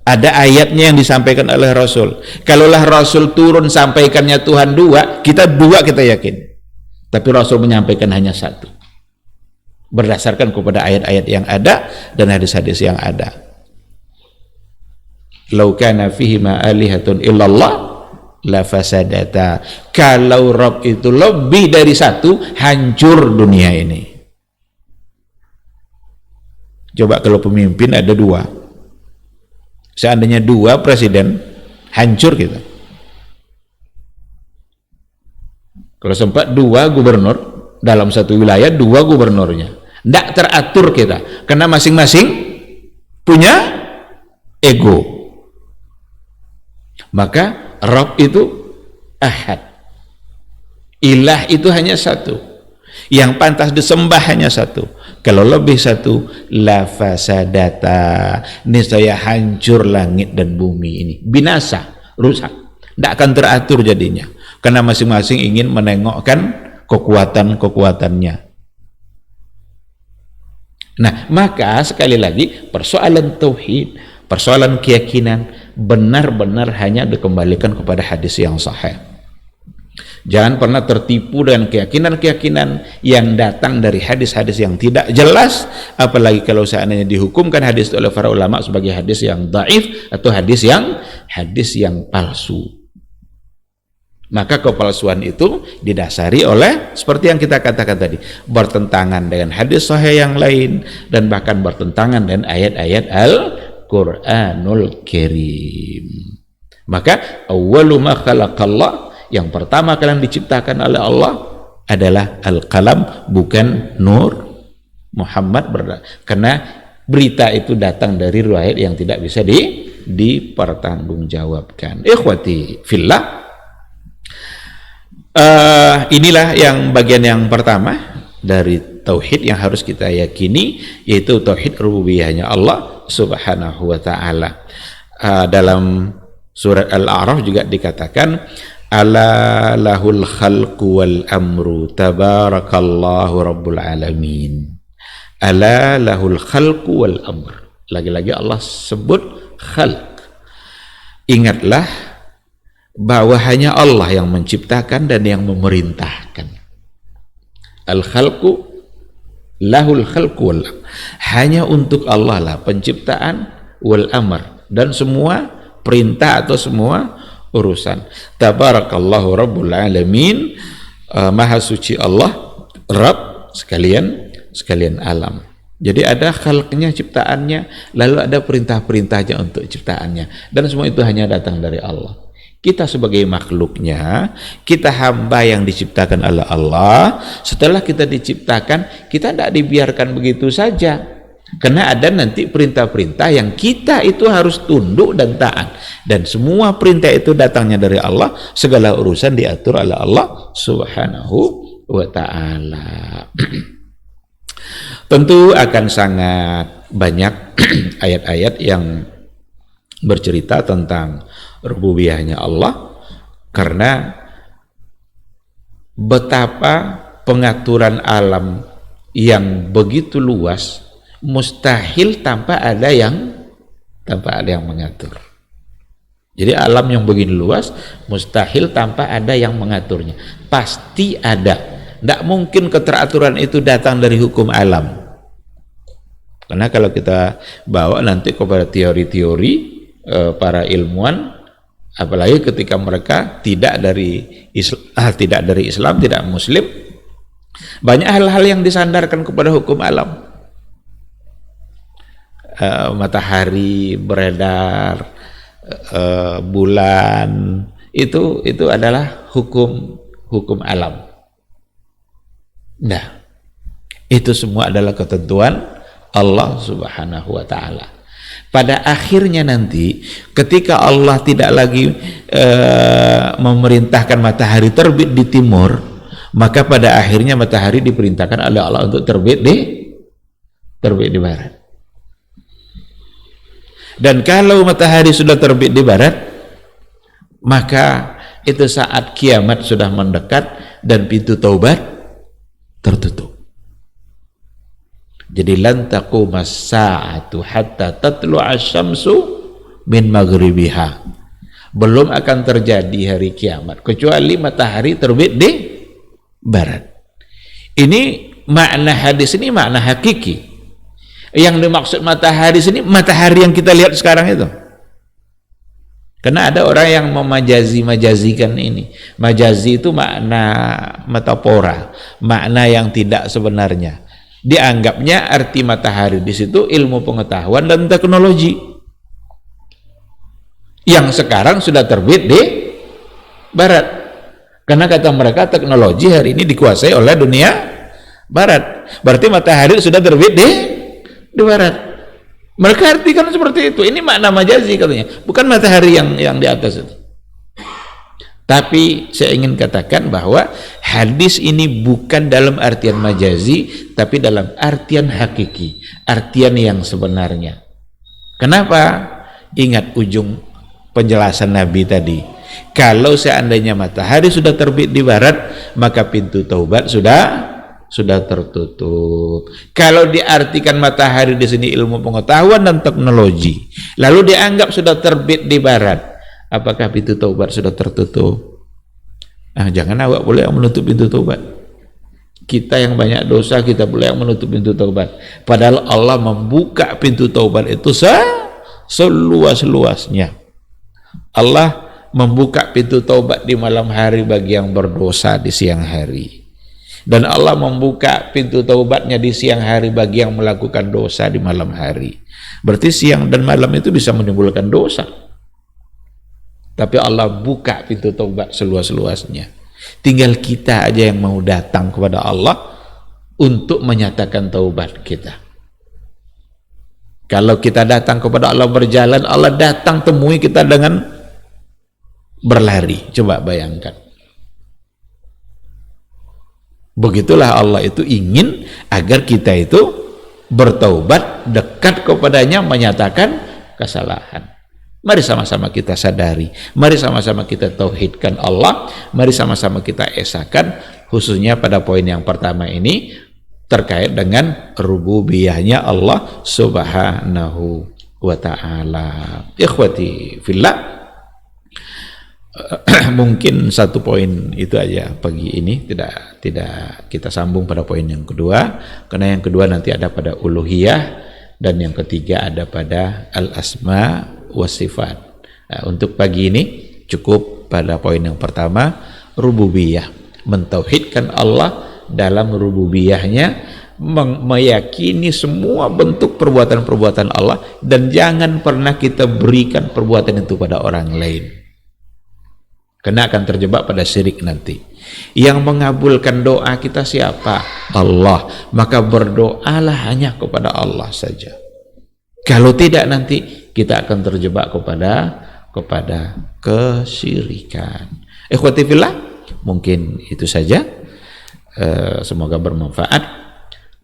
Ada ayatnya yang disampaikan oleh Rasul. Kalaulah Rasul turun sampaikannya Tuhan dua kita yakin. Tapi Rasul menyampaikan hanya satu. Berdasarkan kepada ayat-ayat yang ada dan hadis-hadis yang ada. Lau kana fihima alihatun illallah la fasadata. Kalau Rabb itu lebih dari satu, hancur dunia ini. Coba kalau pemimpin ada dua. Seandainya dua presiden, hancur kita. Kalau sempat dua gubernur dalam satu wilayah, dua gubernurnya, tidak teratur kita, karena masing-masing punya ego. Maka Rabb itu ahad, ilah itu hanya satu, yang pantas disembah hanya satu. Kalau lebih satu, la fasadata, niscaya hancur langit dan bumi ini, binasa, rusak, tidak akan teratur jadinya, karena masing-masing ingin menengokkan kekuatan-kekuatannya. Nah, maka sekali lagi persoalan tauhid, persoalan keyakinan benar-benar hanya dikembalikan kepada hadis yang sahih. Jangan pernah tertipu dengan keyakinan-keyakinan yang datang dari hadis-hadis yang tidak jelas, apalagi kalau seandainya dihukumkan hadis oleh para ulama sebagai hadis yang dhaif atau hadis yang palsu. Maka kepalsuan itu didasari oleh seperti yang kita katakan tadi, bertentangan dengan hadis sahih yang lain dan bahkan bertentangan dengan ayat-ayat Al-Qur'anul Karim. Maka awwalu ma khalaqallah, yang pertama kalian diciptakan oleh Allah adalah Al-Qalam, bukan Nur Muhammad, karena berita itu datang dari riwayat yang tidak bisa dipertanggungjawabkan. Ikhwati fillah, inilah yang bagian yang pertama dari tauhid yang harus kita yakini, yaitu tauhid rububiyahnya Allah Subhanahu wa taala. Dalam surat Al-A'raf juga dikatakan, ala lahul khalqu wal amru tabarakallahu rabbul alamin. Ala lahul khalqu wal amr. Lagi-lagi Allah sebut khalq. Ingatlah bahwa hanya Allah yang menciptakan dan yang memerintahkan. Al khalqu lahul khalqu wal amr. Hanya untuk Allah lah penciptaan, wal amr, dan semua perintah atau semua urusan. Tabarakallahu rabbul alamin, maha suci Allah, Rabb sekalian alam. Jadi ada khalqnya, ciptaannya, lalu ada perintah-perintahnya untuk ciptaannya, dan semua itu hanya datang dari Allah. Kita sebagai makhluknya, kita hamba yang diciptakan oleh Allah. Setelah kita diciptakan, kita tidak dibiarkan begitu saja, karena ada nanti perintah-perintah yang kita itu harus tunduk dan taat, dan semua perintah itu datangnya dari Allah. Segala urusan diatur oleh Allah Subhanahu wa ta'ala. Tentu akan sangat banyak ayat-ayat yang bercerita tentang rububiyahnya Allah, karena betapa pengaturan alam yang begitu luas, mustahil tanpa ada yang mengatur. Jadi alam yang begini luas mustahil tanpa ada yang mengaturnya. Pasti ada. Tidak mungkin keteraturan itu datang dari hukum alam. Karena kalau kita bawa nanti kepada teori-teori para ilmuwan, apalagi ketika mereka tidak dari Islam, tidak Muslim, banyak hal-hal yang disandarkan kepada hukum alam. Matahari beredar, bulan, itu adalah hukum alam. Nah, itu semua adalah ketentuan Allah Subhanahu wa ta'ala. Pada akhirnya nanti ketika Allah tidak lagi memerintahkan matahari terbit di timur, maka pada akhirnya matahari diperintahkan oleh Allah untuk terbit di barat. Dan kalau matahari sudah terbit di barat, maka itu saat kiamat sudah mendekat dan pintu taubat tertutup. Jadi lan taqumas sa'atu hatta tatlu'a asy-syamsu min maghribiha. Belum akan terjadi hari kiamat kecuali matahari terbit di barat. Ini makna hadis ini makna hakiki. Yang dimaksud matahari sini matahari yang kita lihat sekarang itu. Karena ada orang yang memajazi-majazikan ini. Majazi itu makna metafora, makna yang tidak sebenarnya. Dianggapnya arti matahari di situ ilmu pengetahuan dan teknologi yang sekarang sudah terbit di barat. Karena kata mereka teknologi hari ini dikuasai oleh dunia barat. Berarti matahari sudah terbit di barat. Mereka artikan seperti itu. Ini makna majazi katanya, bukan matahari yang di atas itu. Tapi saya ingin katakan bahwa hadis ini bukan dalam artian majazi, tapi dalam artian hakiki, artian yang sebenarnya. Kenapa? Ingat ujung penjelasan Nabi tadi. Kalau seandainya matahari sudah terbit di barat, maka pintu taubat sudah tertutup. Kalau diartikan matahari di sini ilmu pengetahuan dan teknologi, lalu dianggap sudah terbit di barat, apakah pintu taubat sudah tertutup? Jangan awak boleh yang menutup pintu taubat. Kita yang banyak dosa, kita boleh yang menutup pintu taubat. Padahal Allah membuka pintu taubat itu seluas-luasnya. Allah membuka pintu taubat di malam hari bagi yang berdosa di siang hari. Dan Allah membuka pintu taubatnya di siang hari bagi yang melakukan dosa di malam hari. Berarti siang dan malam itu bisa menimbulkan dosa. Tapi Allah buka pintu taubat seluas-luasnya. Tinggal kita aja yang mau datang kepada Allah untuk menyatakan taubat kita. Kalau kita datang kepada Allah berjalan, Allah datang temui kita dengan berlari. Coba bayangkan. Begitulah Allah itu ingin agar kita itu bertaubat, dekat kepadanya, menyatakan kesalahan. Mari sama-sama kita sadari, mari sama-sama kita tauhidkan Allah, mari sama-sama kita esakan, khususnya pada poin yang pertama ini terkait dengan rububiyahnya Allah Subhanahu wa ta'ala. Ikhwati fillah, mungkin satu poin itu aja pagi ini, tidak kita sambung pada poin yang kedua, karena yang kedua nanti ada pada uluhiyah dan yang ketiga ada pada al-asma wa sifat. Untuk pagi ini cukup pada poin yang pertama, rububiyah, mentauhidkan Allah dalam rububiyahnya, meyakini semua bentuk perbuatan-perbuatan Allah dan jangan pernah kita berikan perbuatan itu pada orang lain. Karena akan terjebak pada syirik nanti. Yang mengabulkan doa kita siapa? Allah. Maka berdoalah hanya kepada Allah saja. Kalau tidak nanti kita akan terjebak kepada kesyirikan. Ikhwati fillah, mungkin itu saja. Semoga bermanfaat.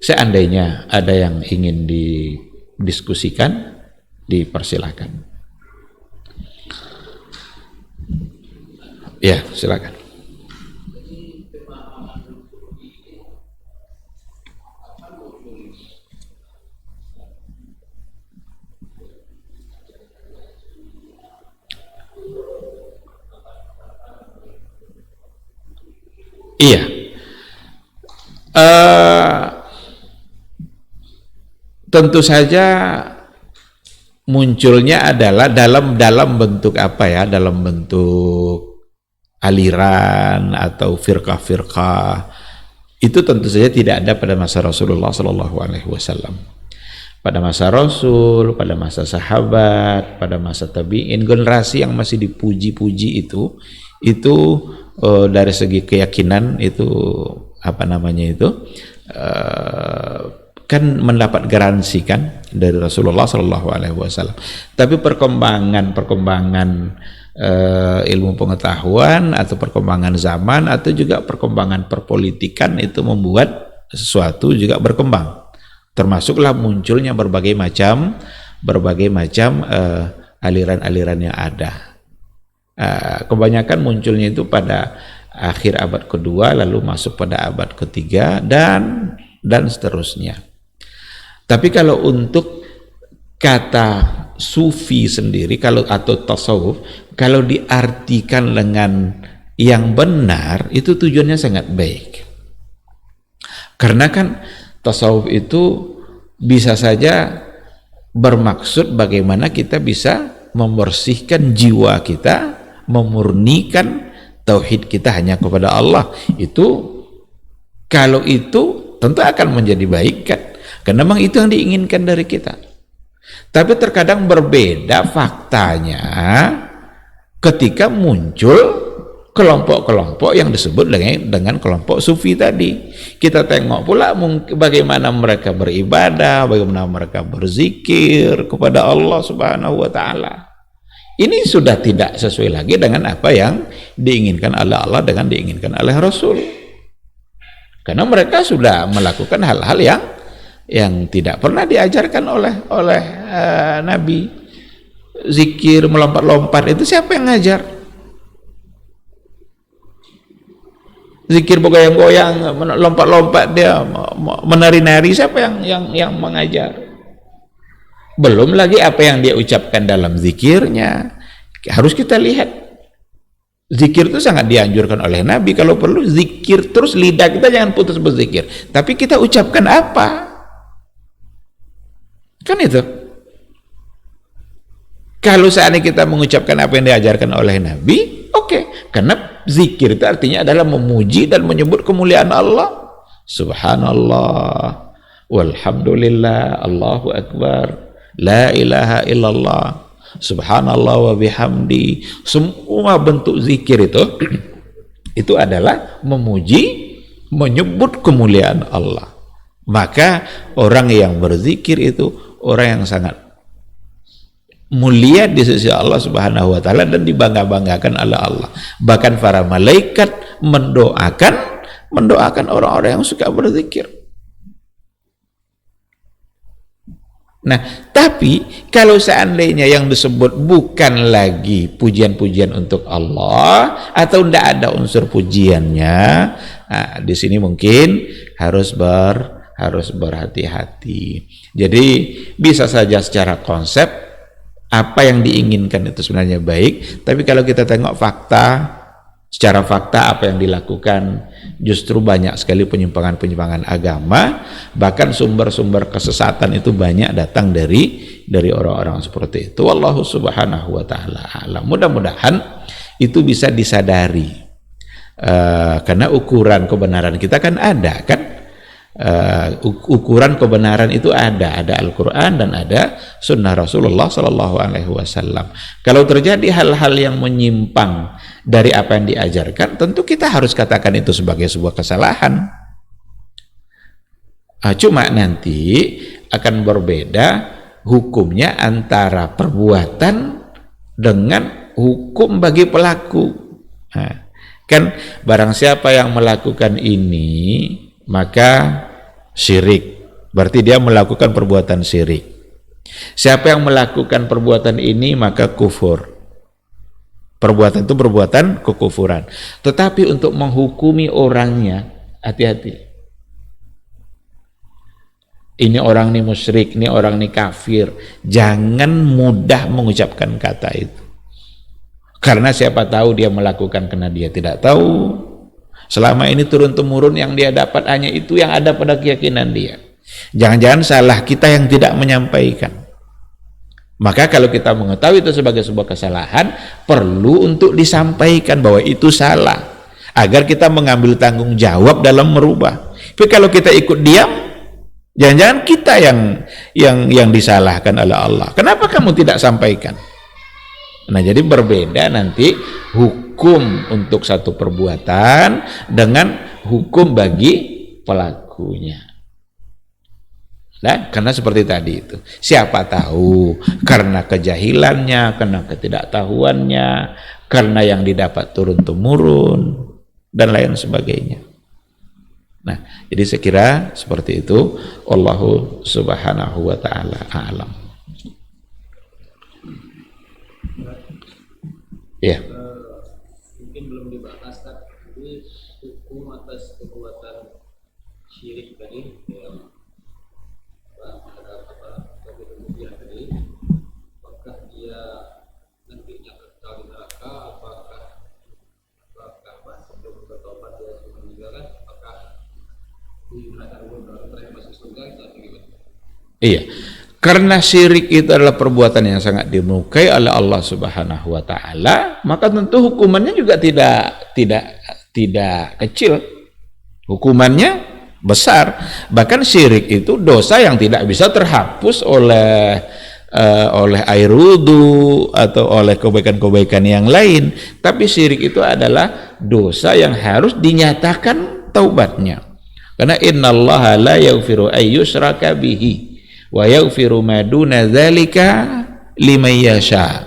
Seandainya ada yang ingin didiskusikan, dipersilakan. Ya, silakan. Iya. Tentu saja munculnya adalah dalam bentuk apa ya? Dalam bentuk aliran atau firqah-firqah. Itu tentu saja tidak ada pada masa Rasulullah SAW. Pada masa Rasul, pada masa sahabat, pada masa tabi'in, generasi yang masih dipuji-puji itu dari segi keyakinan itu kan mendapat garansi kan, dari Rasulullah Shallallahu Alaihi Wasallam. Tapi perkembangan ilmu pengetahuan atau perkembangan zaman atau juga perkembangan perpolitikan itu membuat sesuatu juga berkembang. Termasuklah munculnya berbagai macam aliran-aliran yang ada. Kebanyakan munculnya itu pada akhir abad kedua, lalu masuk pada abad ketiga dan seterusnya. Tapi kalau untuk kata sufi sendiri atau tasawuf, kalau diartikan dengan yang benar, itu tujuannya sangat baik. Karena kan tasawuf itu bisa saja bermaksud bagaimana kita bisa membersihkan jiwa kita, memurnikan tauhid kita hanya kepada Allah. Itu kalau itu tentu akan menjadi baik kan, karena memang itu yang diinginkan dari kita. Tapi terkadang berbeda faktanya ketika muncul kelompok-kelompok yang disebut dengan kelompok sufi tadi. Kita tengok pula bagaimana mereka beribadah, bagaimana mereka berzikir kepada Allah Subhanahu wa Ta'ala. Ini sudah tidak sesuai lagi dengan apa yang diinginkan oleh Allah, dengan diinginkan oleh Rasul. Karena mereka sudah melakukan hal-hal yang tidak pernah diajarkan oleh Nabi. Zikir, melompat-lompat, itu siapa yang ngajar? Zikir bergoyang-goyang, lompat-lompat, dia menari-nari, siapa yang mengajar? Belum lagi apa yang dia ucapkan dalam zikirnya. Harus kita lihat. Zikir itu sangat dianjurkan oleh Nabi. Kalau perlu zikir terus, lidah kita jangan putus berzikir. Tapi kita ucapkan apa? Kan itu. Kalau seandainya kita mengucapkan apa yang diajarkan oleh Nabi, oke. Karena zikir itu artinya adalah memuji dan menyebut kemuliaan Allah. Subhanallah, walhamdulillah, Allahu Akbar, la ilaha illallah, subhanallah wa bihamdi. Semua bentuk zikir itu adalah memuji, menyebut kemuliaan Allah. Maka orang yang berzikir itu orang yang sangat mulia di sisi Allah Subhanahu wa Ta'ala dan dibangga-banggakan oleh Allah. Bahkan para malaikat mendoakan orang-orang yang suka berzikir. Nah, tapi kalau seandainya yang disebut bukan lagi pujian-pujian untuk Allah atau tidak ada unsur pujiannya, nah, di sini mungkin harus berhati-hati. Jadi bisa saja secara konsep apa yang diinginkan itu sebenarnya baik, tapi kalau kita tengok secara fakta apa yang dilakukan, justru banyak sekali penyimpangan-penyimpangan agama, bahkan sumber-sumber kesesatan itu banyak datang dari orang-orang seperti itu. Wallahu subhanahu wa ta'ala alam. Mudah-mudahan itu bisa disadari, karena ukuran kebenaran kita kan ada kan. Ukuran kebenaran itu ada Al-Quran dan ada Sunnah Rasulullah Sallallahu Alaihi Wasallam. Kalau terjadi hal-hal yang menyimpang dari apa yang diajarkan, tentu kita harus katakan itu sebagai sebuah kesalahan. Cuma nanti akan berbeda hukumnya antara perbuatan dengan hukum bagi pelaku. Kan barang siapa yang melakukan ini maka syirik, berarti dia melakukan perbuatan syirik. Siapa yang melakukan perbuatan ini maka kufur. Perbuatan itu perbuatan kekufuran. Tetapi untuk menghukumi orangnya, hati-hati. Ini orang ini musyrik, ini orang ini kafir. Jangan mudah mengucapkan kata itu. Karena siapa tahu dia melakukan karena dia tidak tahu. Selama ini turun-temurun yang dia dapat hanya itu yang ada pada keyakinan dia. Jangan-jangan salah kita yang tidak menyampaikan. Maka kalau kita mengetahui itu sebagai sebuah kesalahan, perlu untuk disampaikan bahwa itu salah, agar kita mengambil tanggung jawab dalam merubah. Tapi kalau kita ikut diam, jangan-jangan kita yang disalahkan oleh Allah. Kenapa kamu tidak sampaikan? Nah, jadi berbeda nanti hukum untuk satu perbuatan dengan hukum bagi pelakunya. Nah, karena seperti tadi itu, siapa tahu karena kejahilannya, karena ketidaktahuannya, karena yang didapat turun-temurun dan lain sebagainya. Nah, jadi saya kira seperti itu. Allahu subhanahu wa ta'ala a'lam. Ya. Mungkin belum dibahas, tapi hukum atas perbuatan syirik tadi yang apakah dia nantinya kekal di neraka, apakah sebelum bertobat dia sudah meninggalkan, apakah di neraka terakhir masuk surga atau gimana? Iya, karena syirik itu adalah perbuatan yang sangat dimurkai oleh Allah Subhanahu wa taala, maka tentu hukumannya juga tidak kecil. Hukumannya besar. Bahkan syirik itu dosa yang tidak bisa terhapus oleh air wudu atau oleh kebaikan-kebaikan yang lain. Tapi syirik itu adalah dosa yang harus dinyatakan taubatnya. Karena innallaha la yaghfiru ayyushraka bihi wa yaghfiru ma duna dzalika liman yasha.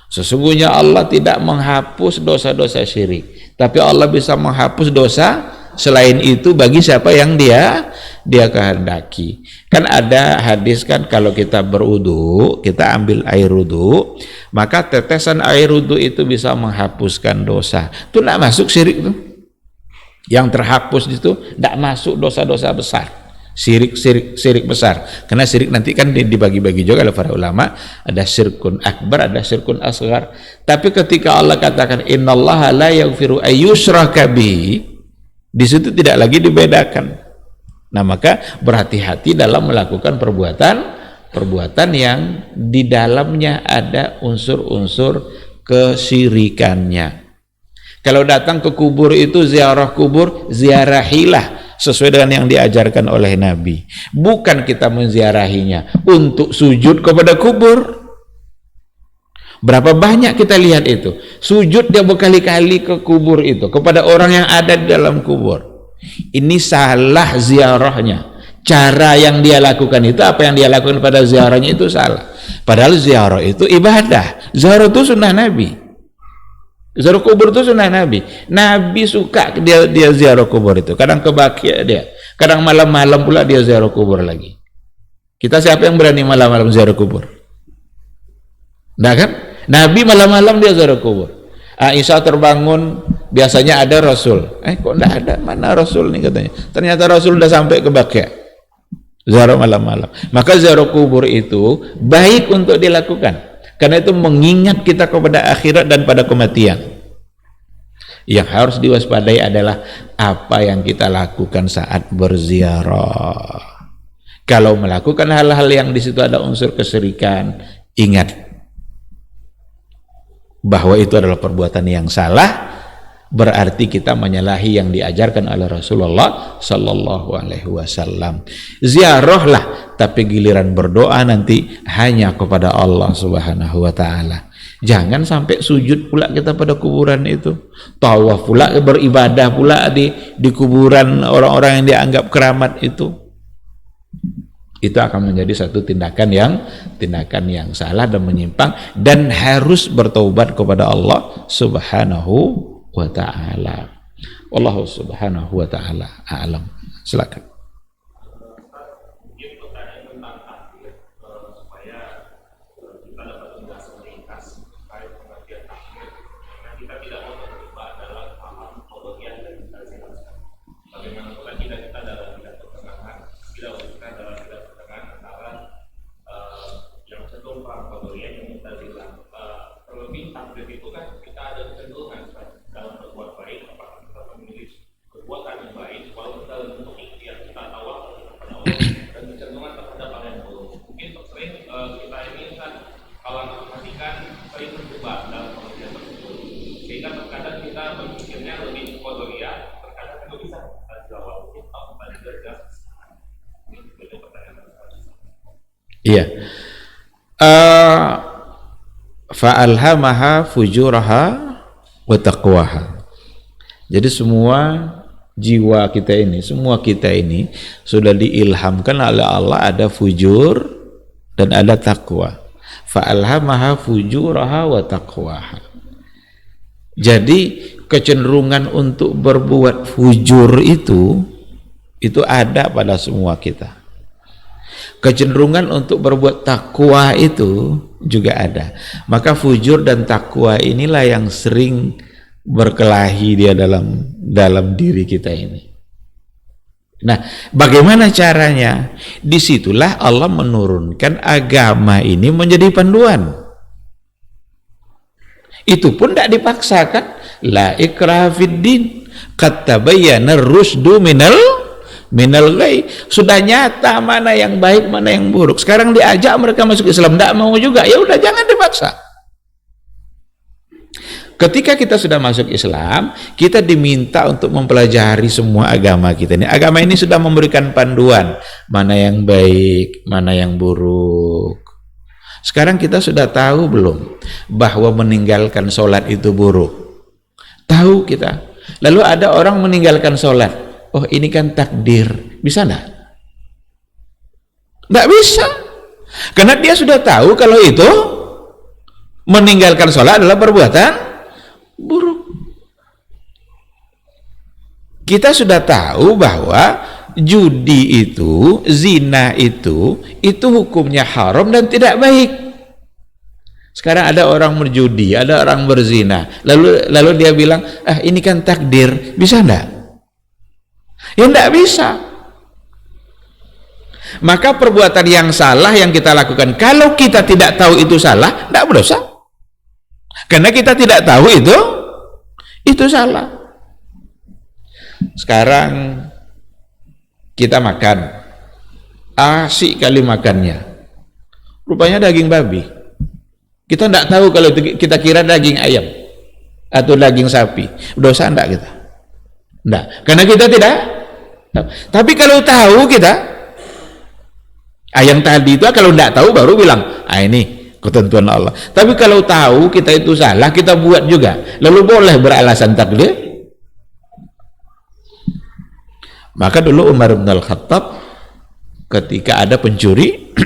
Sesungguhnya Allah tidak menghapus dosa-dosa syirik, tapi Allah bisa menghapus dosa selain itu bagi siapa yang dia kehendaki. Kan ada hadis kan, kalau kita berwudu, kita ambil air wudu, maka tetesan air wudu itu bisa menghapuskan dosa. Itu tidak masuk syirik tuh. Yang terhapus itu tidak masuk dosa-dosa besar. Syirik besar, karena syirik nanti kan dibagi-bagi juga oleh para ulama, ada syirkun akbar, ada syirkun asghar. Tapi ketika Allah katakan innallaha la yaghfiru ayyushraka bihi, di situ tidak lagi dibedakan. Nah, maka berhati-hati dalam melakukan perbuatan yang di dalamnya ada unsur-unsur kesyirikannya. Kalau datang ke kubur itu ziarah kubur, ziarahilah sesuai dengan yang diajarkan oleh Nabi. Bukan kita menziarahinya untuk sujud kepada kubur. Berapa banyak kita lihat itu sujud dia berkali-kali ke kubur itu, kepada orang yang ada di dalam kubur. Ini salah ziarahnya. Cara yang dia lakukan itu, apa yang dia lakukan pada ziarahnya itu salah. Padahal ziarah itu ibadah. Ziarah itu sunnah Nabi. Ziarah kubur itu sunnah Nabi. Nabi suka dia ziarah kubur itu. Kadang ke Baqi dia, kadang malam-malam pula dia ziarah kubur lagi. Kita siapa yang berani malam-malam ziarah kubur? Nah kan? Nabi malam-malam dia ziarah kubur. Aisyah terbangun, biasanya ada Rasul. Kok enggak ada? Mana Rasul nih katanya? Ternyata Rasul udah sampai ke Baqi. Ziarah malam-malam. Maka ziarah kubur itu baik untuk dilakukan. Karena itu mengingat kita kepada akhirat dan pada kematian. Yang harus diwaspadai adalah apa yang kita lakukan saat berziarah. Kalau melakukan hal-hal yang di situ ada unsur kesyirikan, ingat bahwa itu adalah perbuatan yang salah, berarti kita menyalahi yang diajarkan oleh Rasulullah Sallallahu Alaihi Wasallam. Ziarahlah, tapi giliran berdoa nanti hanya kepada Allah Subhanahu Wa Taala. Jangan sampai sujud pula kita pada kuburan itu, tawaf pula, beribadah pula di kuburan orang-orang yang dianggap keramat itu. Itu akan menjadi satu tindakan yang salah dan menyimpang, dan harus bertaubat kepada Allah Subhanahu wa ta'ala. Wallahu subhanahu wa ta'ala a'lam. Silakan. Iya. Fa'alhamaha fujuraha wa taqwaha. Jadi semua jiwa kita ini, semua kita ini sudah diilhamkan oleh Allah ada fujur dan ada takwa. Fa'alhamaha fujuraha wa taqwaha. Jadi kecenderungan untuk berbuat fujur itu ada pada semua kita. Kecenderungan untuk berbuat takwa itu juga ada. Maka fujur dan takwa inilah yang sering berkelahi dia dalam diri kita ini. Nah, bagaimana caranya? Disitulah Allah menurunkan agama ini menjadi panduan. Itu pun tidak dipaksakan. La ikraha fid din, qad tabayyana ar-rusydu minal ghayy. Sudah nyata mana yang baik, mana yang buruk. Sekarang diajak mereka masuk Islam, tidak mau juga. Ya udah, jangan dipaksa. Ketika kita sudah masuk Islam, kita diminta untuk mempelajari semua agama kita ini. Agama ini sudah memberikan panduan mana yang baik, mana yang buruk. Sekarang kita sudah tahu belum bahwa meninggalkan sholat itu buruk? Tahu kita. Lalu ada orang meninggalkan sholat. Oh, ini kan takdir. Bisa enggak? Enggak bisa. Karena dia sudah tahu kalau itu meninggalkan sholat adalah perbuatan buruk. Kita sudah tahu bahwa judi itu, zina itu hukumnya haram dan tidak baik. Sekarang ada orang berjudi, ada orang berzina, lalu dia bilang, ini kan takdir. Bisa enggak? Ya enggak bisa. Maka perbuatan yang salah yang kita lakukan, kalau kita tidak tahu itu salah, enggak berdosa. Karena kita tidak tahu itu salah. Sekarang kita makan, asik kali makannya, rupanya daging babi. Kita tidak tahu, kalau kita kira daging ayam atau daging sapi, dosa enggak kita? Enggak, karena kita tidak tahu. Tapi kalau tahu kita, yang tadi itu kalau tidak tahu baru bilang, ini ketentuan Allah. Tapi kalau tahu kita itu salah, kita buat juga, lalu boleh beralasan takdir. Maka dulu Umar bin Al-Khattab ketika ada pencuri,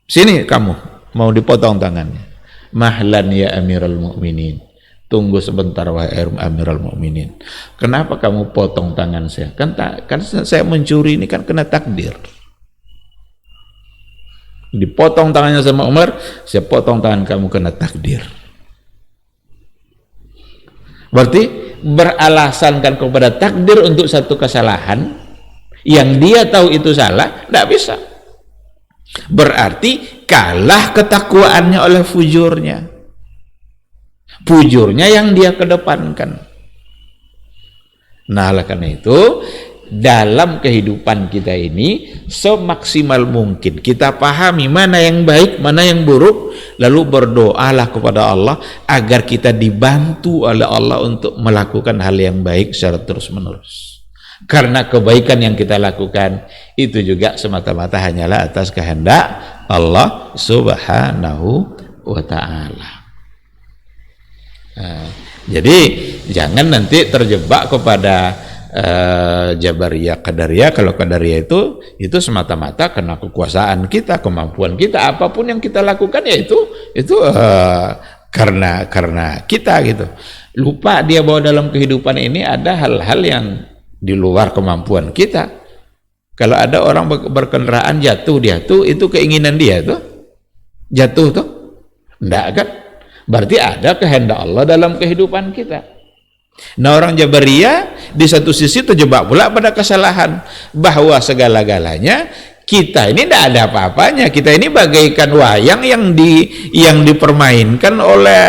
sini kamu, mau dipotong tangannya. Mahlan ya Amirul Mukminin, tunggu sebentar wahai Amirul Mukminin. Kenapa kamu potong tangan saya? Kan saya mencuri ini kan kena takdir. Dipotong tangannya sama Umar, saya potong tangan kamu kena takdir. Berarti beralasankan kepada takdir untuk satu kesalahan yang dia tahu itu salah, tidak bisa. Berarti kalah ketakwaannya oleh fujurnya. Fujurnya yang dia kedepankan. Nah, oleh karena itu dalam kehidupan kita ini semaksimal mungkin kita pahami mana yang baik, mana yang buruk, lalu berdoalah kepada Allah agar kita dibantu oleh Allah untuk melakukan hal yang baik secara terus-menerus. Karena kebaikan yang kita lakukan itu juga semata-mata hanyalah atas kehendak Allah Subhanahu wa ta'ala. Jadi jangan nanti terjebak kepada Jabariyah, Qadariyah. Kalau Qadariyah itu semata-mata karena kekuasaan kita, kemampuan kita, apapun yang kita lakukan ya itu karena kita gitu. Lupa dia bahwa dalam kehidupan ini ada hal-hal yang di luar kemampuan kita. Kalau ada orang berkendaraan jatuh, dia itu keinginan dia tuh jatuh tuh, enggak kan? Berarti ada kehendak Allah dalam kehidupan kita. Nah, orang Jabariyah di satu sisi terjebak pula pada kesalahan bahwa segala-galanya kita ini tidak ada apa-apanya. Kita ini bagaikan wayang yang dipermainkan oleh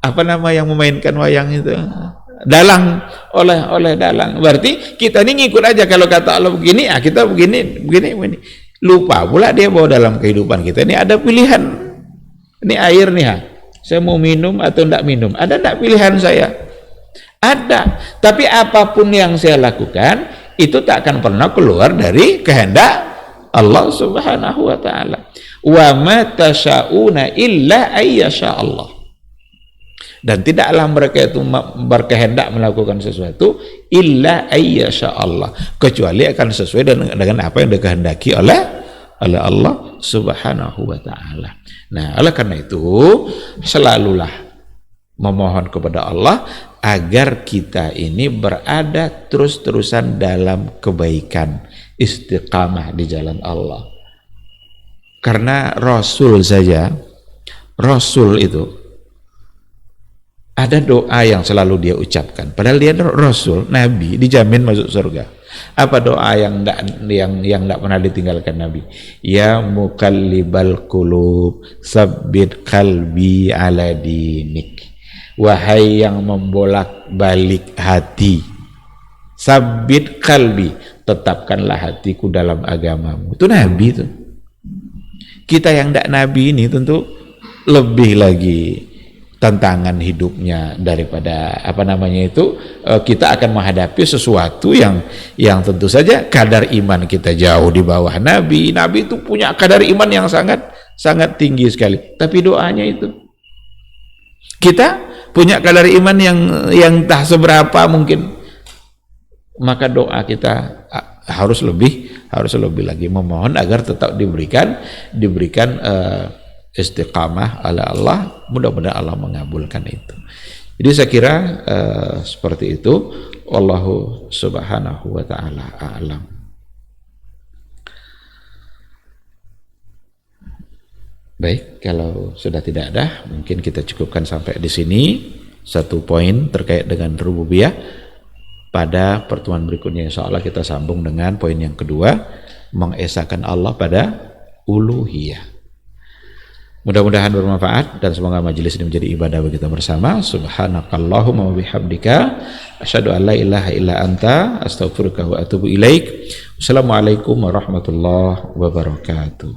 apa nama yang memainkan wayang itu? Dalang, oleh dalang. Berarti kita ini ngikut aja, kalau kata Allah begini, kita begini. Lupa pula dia bahwa dalam kehidupan kita ini ada pilihan. Ini air nih, saya mau minum atau tidak minum, ada tidak pilihan saya? Ada. Tapi apapun yang saya lakukan itu tak akan pernah keluar dari kehendak Allah Subhanahu wa ta'ala. Wa ma tasyauna illa ayyasha Allah. Dan tidaklah mereka itu berkehendak melakukan sesuatu illa ayyasha Allah, kecuali akan sesuai dengan apa yang dikehendaki oleh Allah Subhanahu wa taala. Nah, oleh karena itu selalulah memohon kepada Allah agar kita ini berada terus-terusan dalam kebaikan, istiqamah di jalan Allah. Karena Rasul saja, Rasul itu ada doa yang selalu dia ucapkan. Padahal dia Rasul, Nabi, dijamin masuk surga. Apa doa yang tidak pernah ditinggalkan Nabi? Ya muqallibal qulub, sabbit qalbi ala dinik. Wahai yang membolak-balik hati, sabbit qalbi, tetapkanlah hatiku dalam agamamu. Itu Nabi itu. Kita yang tidak Nabi ini tentu lebih lagi tantangan hidupnya daripada kita akan menghadapi sesuatu yang tentu saja kadar iman kita jauh di bawah Nabi. Nabi itu punya kadar iman yang sangat tinggi sekali, tapi doanya itu kita punya kadar iman yang tak seberapa mungkin, maka doa kita harus lebih lagi memohon agar tetap diberikan istiqamah oleh Allah. Mudah-mudahan Allah mengabulkan itu. Jadi saya kira seperti itu. Wallahu subhanahu wa ta'ala a'lam. Baik, kalau sudah tidak ada, mungkin kita cukupkan sampai di sini. Satu poin terkait dengan rububiyah. Pada pertemuan berikutnya insya Allah kita sambung dengan poin yang kedua, mengesahkan Allah pada uluhiyah. Mudah-mudahan bermanfaat dan semoga majelis ini menjadi ibadah bagi kita bersama. Subhanakallahumma wa bihamdika asyhadu an la ilaha illa anta astaghfiruka wa atubu ilaik. Wassalamualaikum warahmatullahi wabarakatuh.